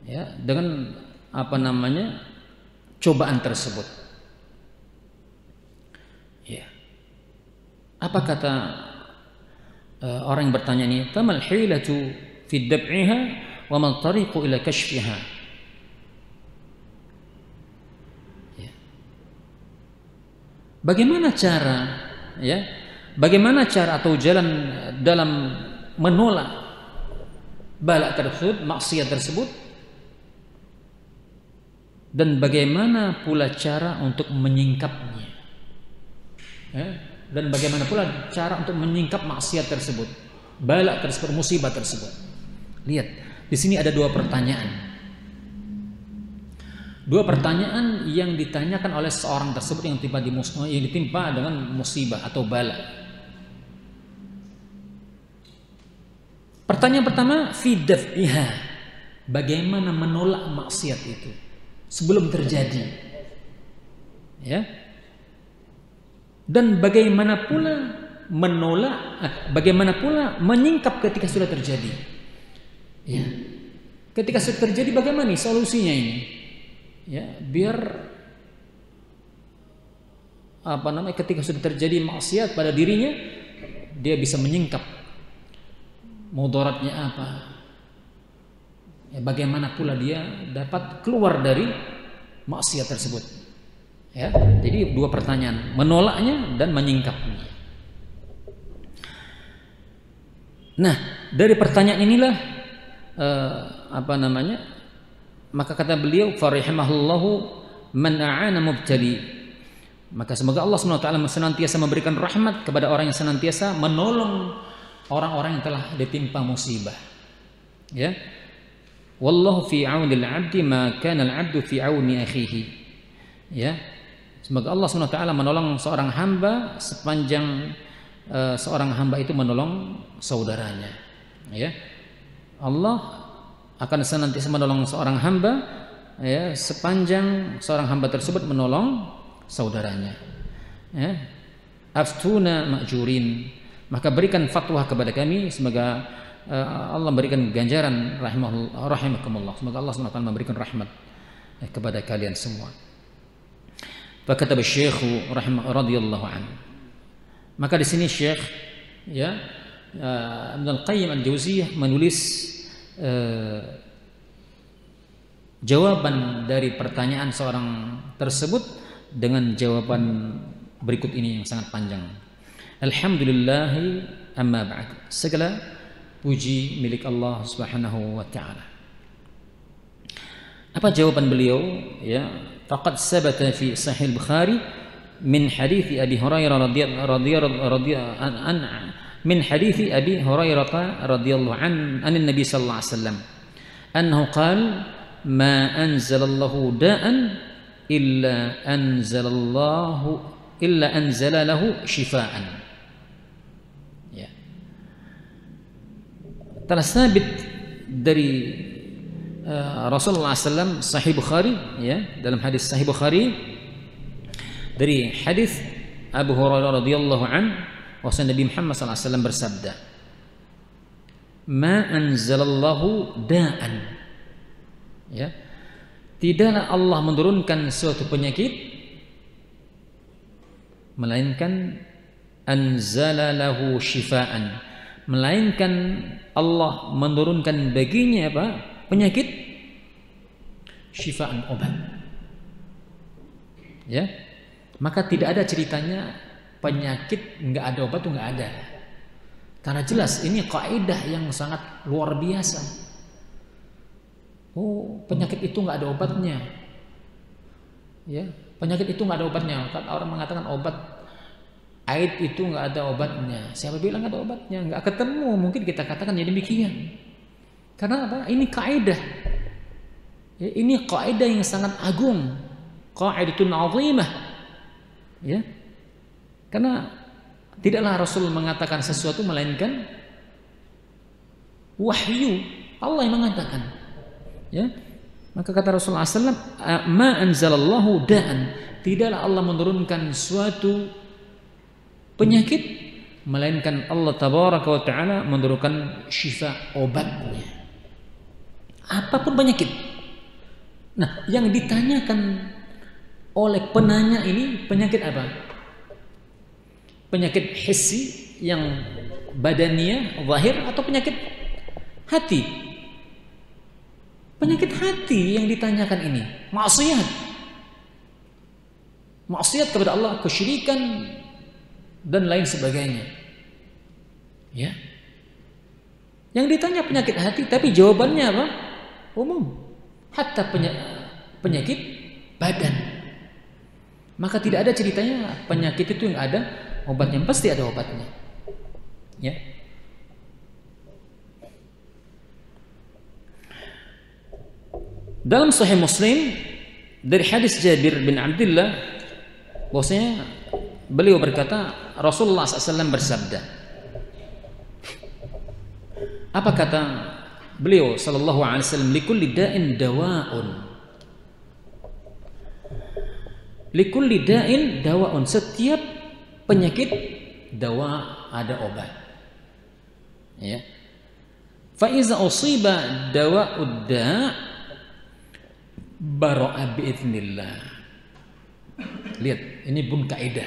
ya, dengan cobaan tersebut. Ya. Apa kata orang yang bertanya ini? Famal hilatu fi dab'iha wa mal tariqu ila kashfiha. Bagaimana cara, ya? Bagaimana cara atau jalan dalam menolak bala tersebut, maksiat tersebut, dan bagaimana pula cara untuk menyingkapnya. Dan bagaimana pula cara untuk menyingkap maksiat tersebut, bala tersebut, musibah tersebut. Lihat, di sini ada dua pertanyaan. Dua pertanyaan yang ditanyakan oleh seorang tersebut yang ditimpa dengan musibah atau bala. Pertanyaan pertama, fi daf'iha, bagaimana menolak maksiat itu sebelum terjadi, ya. Dan bagaimana pula bagaimana pula menyingkap ketika sudah terjadi, ya. Ketika sudah terjadi, bagaimana nih solusinya ini, ya, biar ketika sudah terjadi maksiat pada dirinya, dia bisa menyingkap mudaratnya apa, ya, bagaimana pula dia dapat keluar dari maksiat tersebut, ya. Jadi dua pertanyaan, menolaknya dan menyingkapnya. Nah, dari pertanyaan inilah maka kata beliau, farihimahullahu man a'ana mubtali, maka semoga Allah SWT senantiasa memberikan rahmat kepada orang yang senantiasa menolong orang-orang yang telah ditimpa musibah, ya. Wallahu fi aunil 'abdi ma kana al-'abdu fi auni akhihi, ya. Semoga Allah SWT menolong seorang hamba sepanjang seorang hamba itu menolong saudaranya, ya. Allah akan senantiasa menolong seorang hamba, ya, sepanjang seorang hamba tersebut menolong saudaranya, ya. Aftuna ma'jurin, maka berikan fatwa kepada kami, semoga Allah memberikan ganjaran rahimakumullah, semoga Allah SWT memberikan rahmat kepada kalian semua. Fakataba Syekh radhiyallahu anhu, maka di sini Syekh, ya, Ibnu Al-Qayyim Al-Jauziyah menulis jawaban dari pertanyaan seorang tersebut dengan jawaban berikut ini yang sangat panjang. Alhamdulillahi amma ba'd, segala puji milik Allah Subhanahu wa taala. Apa jawaban beliau, ya? Faqad sabata fi Sahih Bukhari min hadits Abi Hurairah min hadits Abi Hurairah radhiyallahu an Nabi sallallahu alaihi wasallam annahu qala ma anzalallahu da'an illa anzala lahu shifaan, ya. Telah sabit dari Rasulullah SAW, Sahih Bukhari, ya, dalam hadis Sahih Bukhari dari hadis Abu Hurairah radhiyallahu an, bahwa Nabi Muhammad SAW bersabda, ma anzalallahu da'an, ya, tidaklah Allah menurunkan suatu penyakit melainkan anzala lahu shifaan, melainkan Allah menurunkan baginya apa? Penyakit, shifaan, obat, ya. Maka tidak ada ceritanya penyakit nggak ada obat, tuh nggak ada, karena jelas ini kaidah yang sangat luar biasa. Oh, penyakit itu nggak ada obatnya, ya. Penyakit itu nggak ada obatnya. Kan orang mengatakan obat aid itu nggak ada obatnya. Siapa bilang nggak ada obatnya? Nggak ketemu. Mungkin kita katakan jadi demikian. Karena apa? Ini kaidah. Ya, ini kaidah yang sangat agung, qaidatun azimah, ya. Karena tidaklah Rasul mengatakan sesuatu melainkan wahyu Allah yang mengatakan, ya. Maka kata Rasulullah SAW, ma anzalallahu da'an, tidaklah Allah menurunkan suatu penyakit melainkan Allah tabaraka wa ta'ala menurunkan syifa, obatnya, apapun penyakit. Nah, yang ditanyakan oleh penanya ini penyakit apa? Penyakit hissi yang badaniyah, zahir, atau penyakit hati? Penyakit hati yang ditanyakan ini, maksiat. Maksiat kepada Allah, kesyirikan dan lain sebagainya. Ya. Yang ditanya penyakit hati, tapi jawabannya apa? Umum. Hatta penyakit badan. Maka tidak ada ceritanya penyakit itu yang ada obatnya, pasti ada obatnya. Ya. Dalam Sahih Muslim dari hadis Jabir bin Abdullah, bahwasanya beliau berkata, Rasulullah SAW bersabda. Apa kata beliau sallallahu alaihi wasallam? Likulli da'in dawa'un. Likulli da'in dawa'un. Setiap penyakit dawa ada obat. Ya. Fa iza usiba dawa'ud da' bara'a bi'idznillah. Lihat, ini pun kaidah.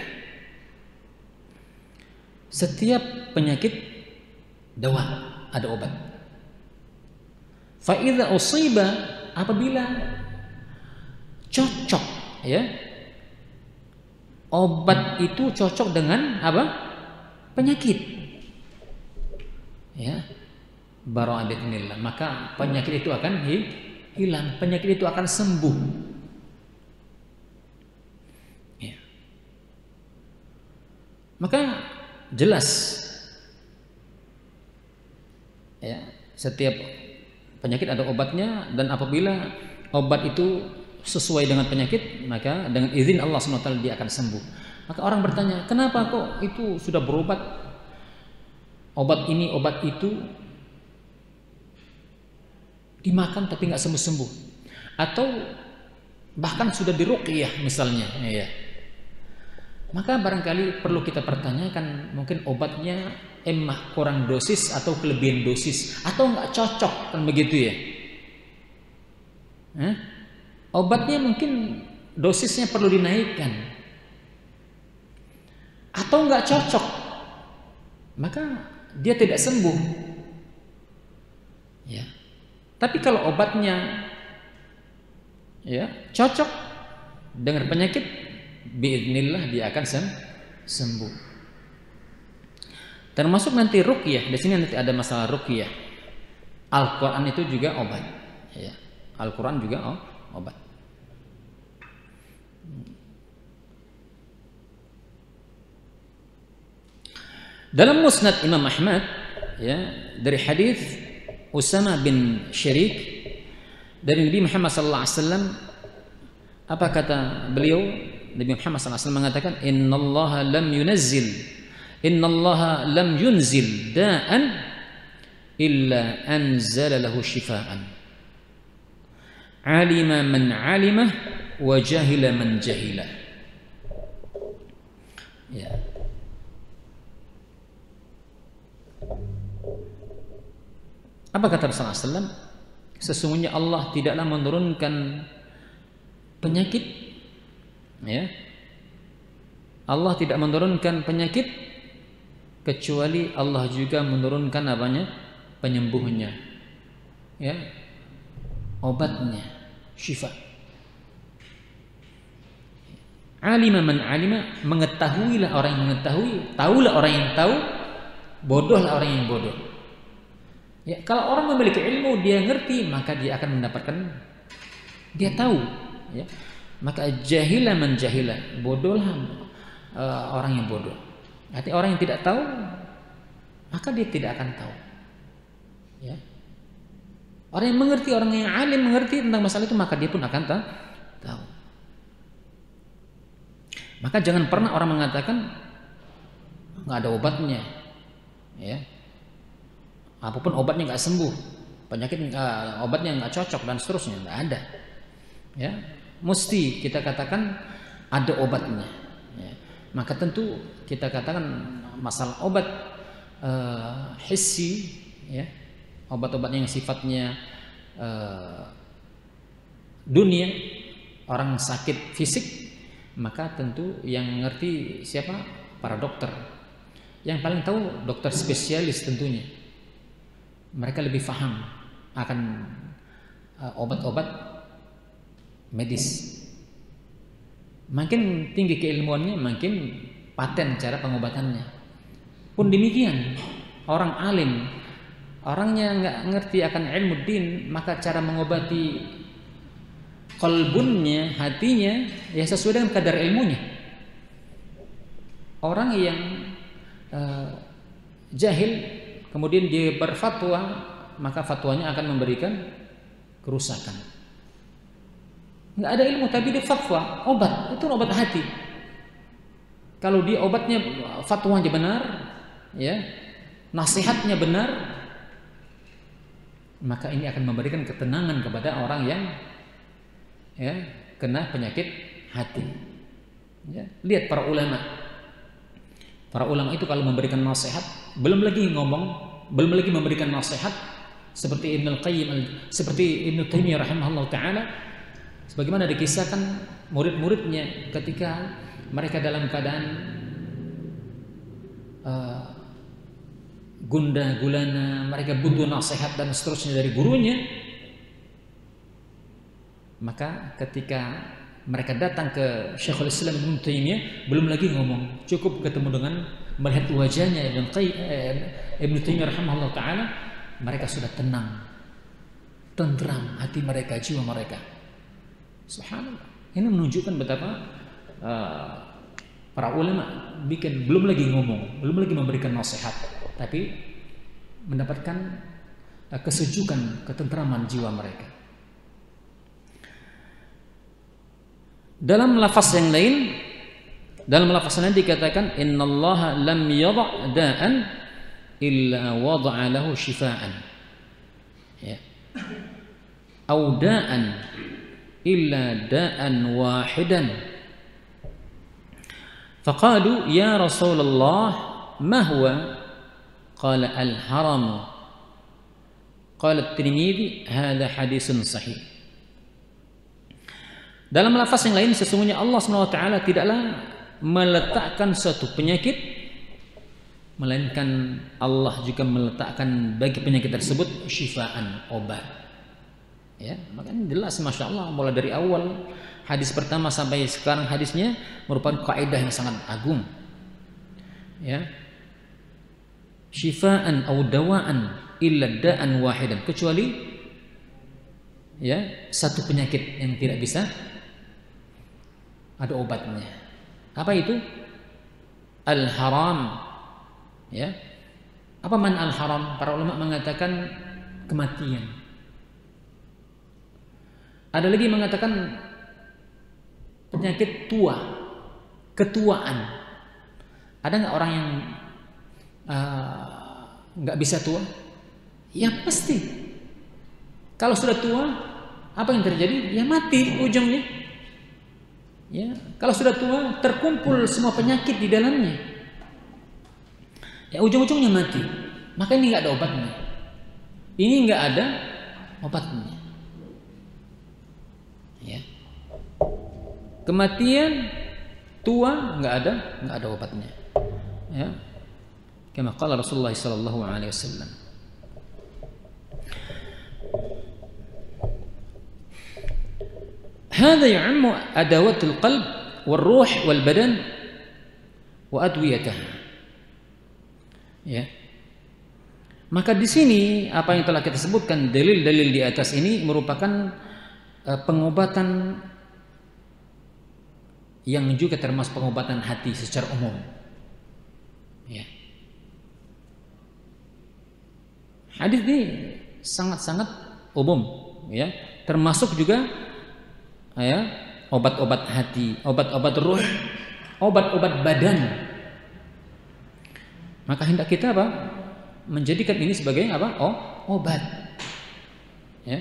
Setiap penyakit dawa ada obat. Fa idza usiba, apabila cocok, ya, obat itu cocok dengan apa? Penyakit, ya, bara'a bi'idznillah, maka penyakit itu akan hilang, penyakit itu akan sembuh. Ya. Maka jelas, ya, setiap penyakit ada obatnya, dan apabila obat itu sesuai dengan penyakit, maka dengan izin Allah SWT dia akan sembuh. Maka orang bertanya, kenapa kok itu sudah berobat, obat ini, obat itu, dimakan tapi nggak sembuh-sembuh, atau bahkan sudah diruqyah misalnya, ya. Maka barangkali perlu kita pertanyakan, mungkin obatnya emang kurang dosis atau kelebihan dosis, atau nggak cocok, kan begitu ya? Obatnya mungkin dosisnya perlu dinaikkan, atau nggak cocok, maka dia tidak sembuh. Ya. Tapi kalau obatnya, ya, cocok dengan penyakit, biidznillah dia akan sembuh. Termasuk nanti ruqyah. Di sini nanti ada masalah ruqyah. Al-Quran itu juga obat. Ya. Al-Quran juga obat. Dalam Musnad Imam Ahmad, ya, dari hadis Usama bin Syarik dari Nabi Muhammad SAW, apa kata beliau? Nabi Muhammad SAW mengatakan, Innallaha lam yunzil da'an illa anzala lahu shifaan. Alima man alimah wa jahila man jahila. Ya. Apa kata Rasulullah SAW? Sesungguhnya Allah tidaklah menurunkan penyakit, ya. Allah tidak menurunkan penyakit kecuali Allah juga menurunkan apanya? Penyembuhnya, ya, obatnya, syifa. Alima man alima, mengetahuilah orang yang mengetahui, tahulah orang yang tahu, bodohlah orang yang bodoh. Ya, kalau orang memiliki ilmu, dia ngerti, maka dia akan mendapatkan, dia tahu, ya. Maka jahilah man jahilah, bodohlah orang yang bodoh. Artinya orang yang tidak tahu, maka dia tidak akan tahu. Ya. Orang yang mengerti, orang yang alim mengerti tentang masalah itu, maka dia pun akan tahu. Maka jangan pernah orang mengatakan nggak ada obatnya, ya. Apapun obatnya nggak sembuh, penyakit obatnya nggak cocok dan seterusnya, nggak ada. Ya, mesti kita katakan ada obatnya. Ya. Maka tentu kita katakan masalah obat hissi, ya, obat-obat yang sifatnya dunia, orang sakit fisik, maka tentu yang ngerti siapa? Para dokter. Yang paling tahu dokter spesialis tentunya. Mereka lebih paham akan obat-obat medis. Makin tinggi keilmuannya, makin paten cara pengobatannya. Pun demikian, orang alim orangnya nggak ngerti akan ilmu din, maka cara mengobati qalbunnya, hatinya, ya sesuai dengan kadar ilmunya. Orang yang jahil kemudian dia berfatwa, maka fatwanya akan memberikan kerusakan. Nggak ada ilmu tapi dia fatwa, obat, itu obat hati. Kalau dia obatnya, fatwanya benar, ya, nasihatnya benar, maka ini akan memberikan ketenangan kepada orang yang ya kena penyakit hati. Ya, lihat para ulama. Para ulama itu kalau memberikan nasihat, belum lagi ngomong, belum lagi memberikan nasihat seperti Ibnu Qayyim, seperti Ibnu Taimiyah rahimahullah taala, sebagaimana dikisahkan murid-muridnya ketika mereka dalam keadaan gundah gulana, mereka butuh nasihat dan seterusnya dari gurunya. Maka ketika mereka datang ke Syekhul Islam Ibnu Taimiyah, belum lagi ngomong, cukup ketemu dengan melihat wajahnya Ibnu Taimiyah rahimahullah taala, mereka sudah tenang, tentram hati mereka, jiwa mereka. Subhanallah. Ini menunjukkan betapa para ulama belum lagi ngomong, belum lagi memberikan nasihat, tapi mendapatkan kesejukan, ketentraman jiwa mereka. Dalam lafaz yang lain, dikatakan innallaha lam yadha' da'an illa wada'a lahu shifaan. Ya. Au da'an illa da'an wahidan. Faqalu ya Rasulullah ma huwa? Qala al-haram. Qala at-Tirmidzi hadza hadisun sahih. Dalam lafaz yang lain, sesungguhnya Allah SWT tidaklah meletakkan suatu penyakit, melainkan Allah juga meletakkan bagi penyakit tersebut syifaan, obat. Ya, makanya jelas, masya Allah, mulai dari awal hadis pertama sampai sekarang hadisnya merupakan kaidah yang sangat agung. Ya, syifaan atau dawaan illa da'an wahidan, kecuali ya satu penyakit yang tidak bisa ada obatnya. Apa itu? Al-haram. Ya. Apa man al-haram? Para ulama mengatakan kematian. Ada lagi yang mengatakan penyakit tua, ketuaan. Ada nggak orang yang nggak bisa tua? Ya pasti. Kalau sudah tua, apa yang terjadi? Ya mati ujungnya. Ya, kalau sudah tua terkumpul semua penyakit di dalamnya. Ya ujung-ujungnya mati. Maka ini nggak ada obatnya. Ini nggak ada obatnya. Ya. Kematian, tua nggak ada obatnya. Ya. Kama qala Rasulullah sallallahu alaihi wasallam. هذا يعم أدوات القلب والروح والبدن وأدويتها. Ya. Maka di sini apa yang telah kita sebutkan, dalil-dalil di atas ini merupakan pengobatan yang juga termasuk pengobatan hati secara umum. Ya. Hadis ini sangat-sangat umum, ya, termasuk juga ya, obat-obat hati, obat-obat ruh, obat-obat badan. Maka hendak kita apa? Menjadikan ini sebagai apa? Obat. Ya.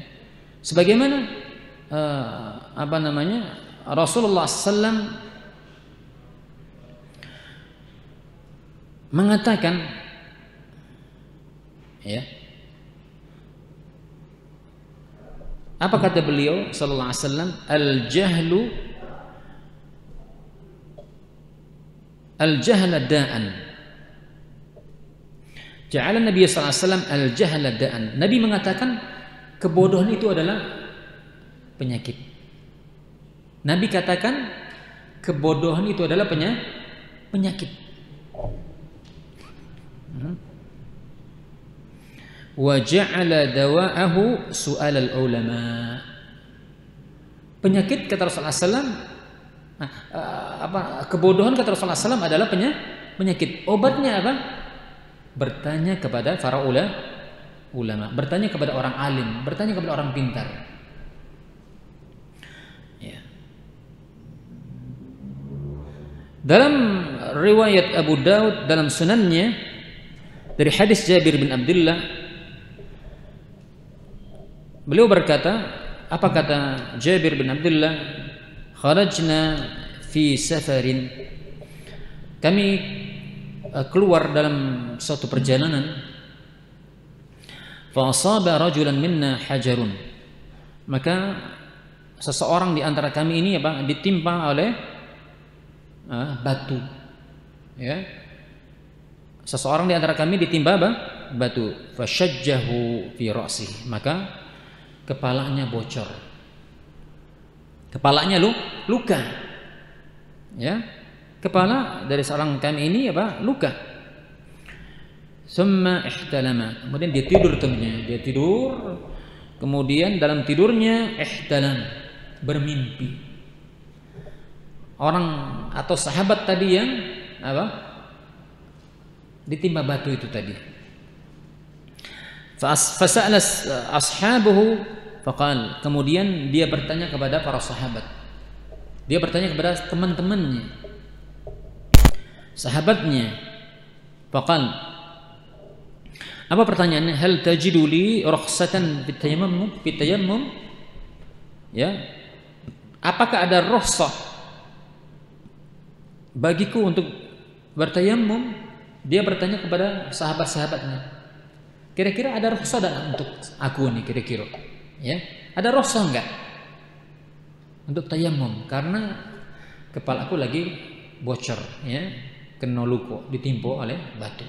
Sebagaimana Rasulullah SAW mengatakan, ya. Apa kata beliau sallallahu alaihi wasallam? Al-jahla da'an. Ja'ala Nabi sallallahu alaihi wasallam al-jahla da'an. Nabi mengatakan kebodohan itu adalah penyakit. Nabi katakan kebodohan itu adalah penyakit. wa ja'ala dawa'ahu su'al al-ulama. Penyakit kata Rasulullah SAW, kebodohan kata Rasulullah SAW adalah penyakit. Obatnya apa? Bertanya kepada para ulama, bertanya kepada orang alim, bertanya kepada orang pintar. Ya. Dalam riwayat Abu Daud dalam sunannya dari hadis Jabir bin Abdullah, beliau berkata, apa kata Jabir bin Abdullah? Kharajna fi safarin. Kami keluar dalam suatu perjalanan. Fa asaba rajulan minna hajarun. Maka seseorang di antara kami ini ditimpa oleh batu. Ya. Seseorang di antara kami ditimpa batu. Fashajjahu fi ra'sihi. Maka kepalanya bocor. Kepalanya luka. Ya. Kepala dari seorang kami ini luka. Summa ihtalama. Kemudian dia tidur temannya. Dia tidur. Kemudian dalam tidurnya ihtalam, bermimpi. Orang atau sahabat tadi yang ditimpa batu itu tadi. Fasa'ala ashabuhu faqal. Kemudian dia bertanya kepada para sahabat. Dia bertanya kepada teman-temannya, sahabatnya. Faqal. Apa pertanyaannya? Hal tajidu li rukhsatan fit tayammum? Ya. Apakah ada rukhsah bagiku untuk bertayammum? Dia bertanya kepada sahabat-sahabatnya. Kira-kira ada rukhsah untuk aku nih kira-kira? Ya, ada rukhsah enggak untuk tayammum? Karena kepala aku lagi bocor, ya, kena luka, ditimpa oleh batu.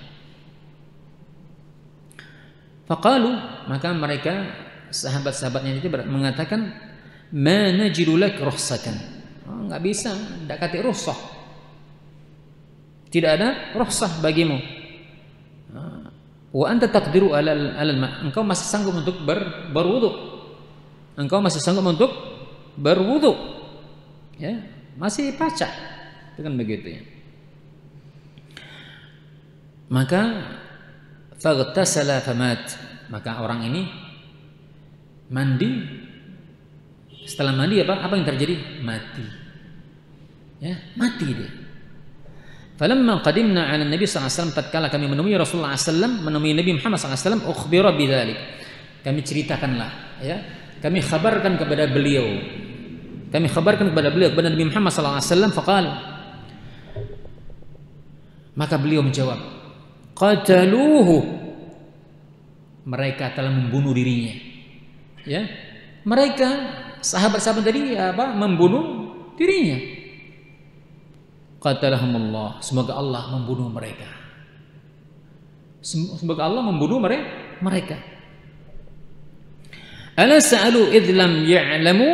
Faqalu, maka mereka sahabat-sahabatnya itu mengatakan, ma najidu lak rukhsatan. Enggak bisa, enggak kata rukhsah. Tidak ada rukhsah bagimu. Wa anta taqdiru alal ma. Engkau masih sanggup untuk berwudu. Engkau masih sanggup untuk berwudu. Ya, masih pacak. Itu kan begitu ya. Maka faghtasala famat. Maka orang ini mandi. Setelah mandi apa yang terjadi? Mati. Ya, mati dia. Falamma qadimna 'ala Nabi sallallahu alaihi wasallam, tatkala kami menemui Rasulullah sallallahu alaihi wasallam, menemui Nabi Muhammad sallallahu alaihi wasallam, ukhbira bidzalik. Kami ceritakanlah, ya. Kami khabarkan kepada beliau. Kami khabarkan kepada Nabi Muhammad sallallahu alaihi wasallam, faqal. Maka beliau menjawab, qataluhu. Mereka telah membunuh dirinya. Ya. Mereka sahabat-sahabat tadi membunuh dirinya. Qatalahumullah, semoga Allah membunuh mereka. Semoga Allah membunuh mereka. Ala sa'alu idh lam ya'lamu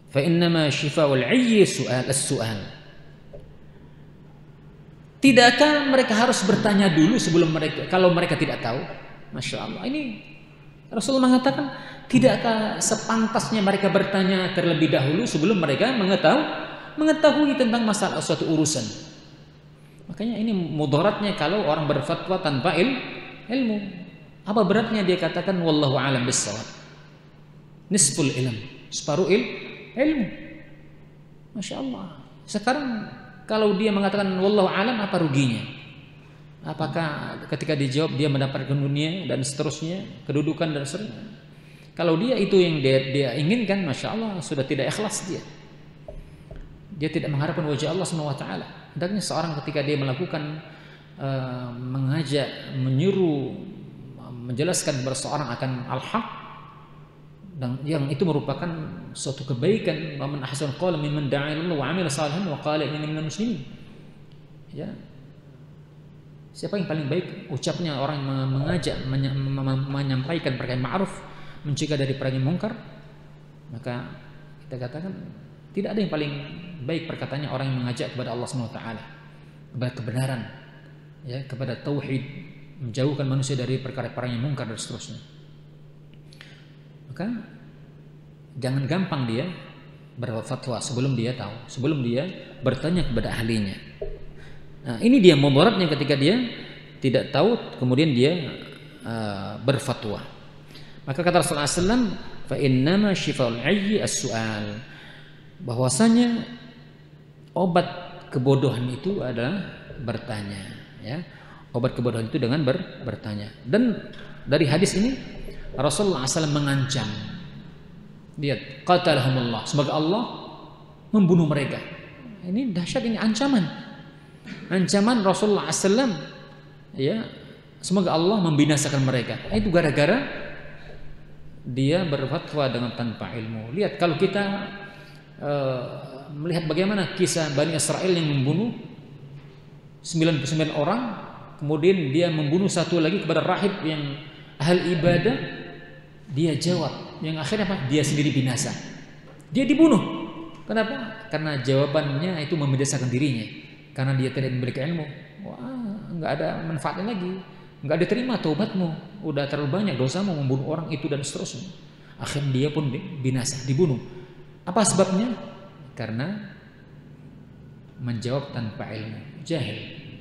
fa innama shifa'ul 'ayyi as-su'al. Tidakkah mereka harus bertanya dulu sebelum mereka, kalau mereka tidak tahu? Masya Allah, ini Rasulullah mengatakan, tidakkah sepantasnya mereka bertanya terlebih dahulu sebelum mereka mengetahui tentang masalah suatu urusan. Makanya ini mudaratnya kalau orang berfatwa tanpa ilmu. Apa beratnya dia katakan wallahu a'lam bissawab. Nisful ilm, separuh ilmu. Masya Allah. Sekarang kalau dia mengatakan wallahu a'lam, apa ruginya? Apakah ketika dijawab dia mendapatkan dunia dan seterusnya, kedudukan dan seterusnya? Kalau dia itu yang dia inginkan, masya Allah, sudah tidak ikhlas dia. Dia tidak mengharapkan wajah Allah Subhanahu wa taala. Hendaknya seorang ketika dia melakukan mengajak, menyuruh, menjelaskan kepada seorang akan al-haq, dan yang itu merupakan suatu kebaikan. Wa man ahsanu qawlan mimman da'a ila Allah wa 'amila shalihan wa qala innani minal muslimin. Ya. Siapa yang paling baik ucapnya orang yang mengajak, menyampaikan perkara ma'ruf, mencegah dari perkara mungkar? Maka kita katakan tidak ada yang paling baik perkataannya orang yang mengajak kepada Allah Subhanahu wa taala, kepada kebenaran, ya, kepada tauhid, menjauhkan manusia dari perkara-perkara yang mungkar dan seterusnya. Maka jangan gampang dia berfatwa sebelum dia tahu, sebelum dia bertanya kepada ahlinya. Nah, ini dia mudaratnya ketika dia tidak tahu kemudian dia berfatwa. Maka kata Rasulullah SAW, fa innama shifaul ayyi as-su'al, bahwasanya obat kebodohan itu adalah bertanya, ya. Obat kebodohan itu dengan bertanya. Dan dari hadis ini Rasulullah SAW mengancam, lihat, qatalahumullah, semoga Allah membunuh mereka. Ini dahsyat, ini ancaman Rasulullah SAW, ya, semoga Allah membinasakan mereka. Itu gara-gara dia berfatwa dengan tanpa ilmu. Lihat, kalau kita melihat bagaimana kisah Bani Israel yang membunuh 99 orang, kemudian dia membunuh satu lagi kepada rahib yang ahli ibadah, dia jawab, yang akhirnya apa? Dia sendiri binasa, dia dibunuh. Kenapa? Karena jawabannya itu membinasakan dirinya, karena dia tidak memiliki ilmu. Wah, nggak ada manfaatnya lagi, nggak diterima taubatmu, udah terlalu banyak dosamu membunuh orang itu dan seterusnya. Akhirnya dia pun binasa, dibunuh. Apa sebabnya? Karena menjawab tanpa ilmu, jahil,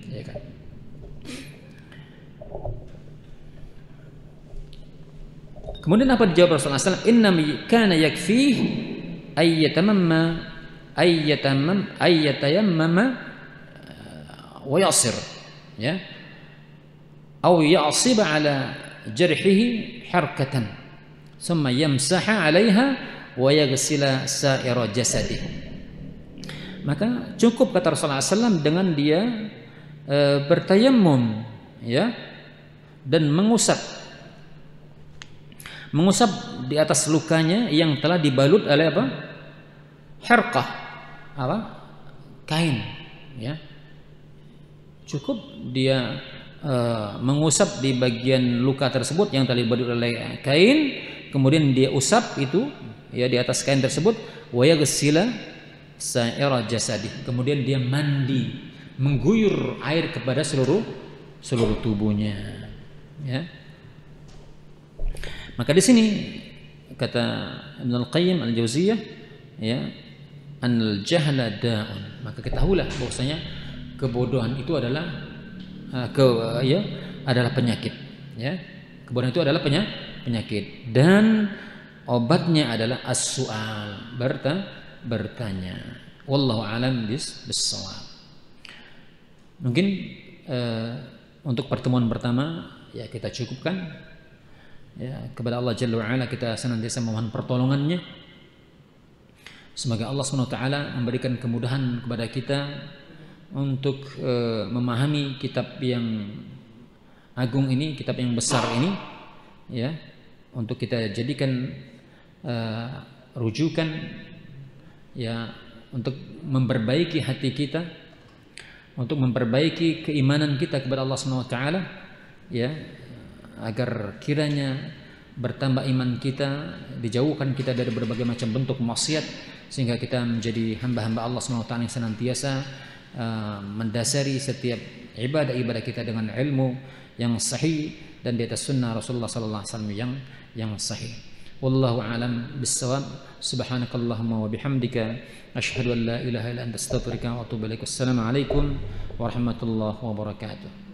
ya kan? Kemudian apa dijawab Rasulullah SAW? Innam kana yakfih ayyatayammama wa yasir, ya, atau ya'sib ala jarhihi harkatan thumma yamsaha 'alaiha wa yaghsila sa'ira jasadihi. Maka cukup kata Rasulullah SAW dengan dia bertayammum, ya, dan mengusap di atas lukanya yang telah dibalut oleh apa? Harqah, apa? Kain, ya. Cukup dia mengusap di bagian luka tersebut yang telah dibalut oleh kain, kemudian dia usap itu, ya, di atas kain tersebut, wa yaghsila sa'ira jasadi, kemudian dia mandi, mengguyur air kepada seluruh tubuhnya, ya. Maka di sini kata Ibnul Qayyim Al-Jauziyah, ya, anal jahla da'un, maka ketahuilah bahwasanya kebodohan itu adalah adalah penyakit, ya. Kebodohan itu adalah penyakit, dan obatnya adalah as-su'al, bertanya. Wallahu a'lam bis-shawab. Mungkin untuk pertemuan pertama, ya, kita cukupkan. Ya, kepada Allah Jalla wa'ala kita senantiasa memohon pertolongannya. Semoga Allah SWT memberikan kemudahan kepada kita untuk memahami kitab yang agung ini, kitab yang besar ini, ya, untuk kita jadikan rujukan, ya, untuk memperbaiki hati kita, untuk memperbaiki keimanan kita kepada Allah SWT, ya, agar kiranya bertambah iman kita, dijauhkan kita dari berbagai macam bentuk maksiat, sehingga kita menjadi hamba-hamba Allah SWT yang senantiasa mendasari setiap ibadah-ibadah kita dengan ilmu yang sahih dan di atas sunnah Rasulullah SAW yang sahih. Wallahu a'lam bis-shawab. Subhanakallahumma wa bihamdika asyhadu an la ilaha illa anta astaghfiruka wa atubu ilaik. Assalamualaikum warahmatullahi wabarakatuh.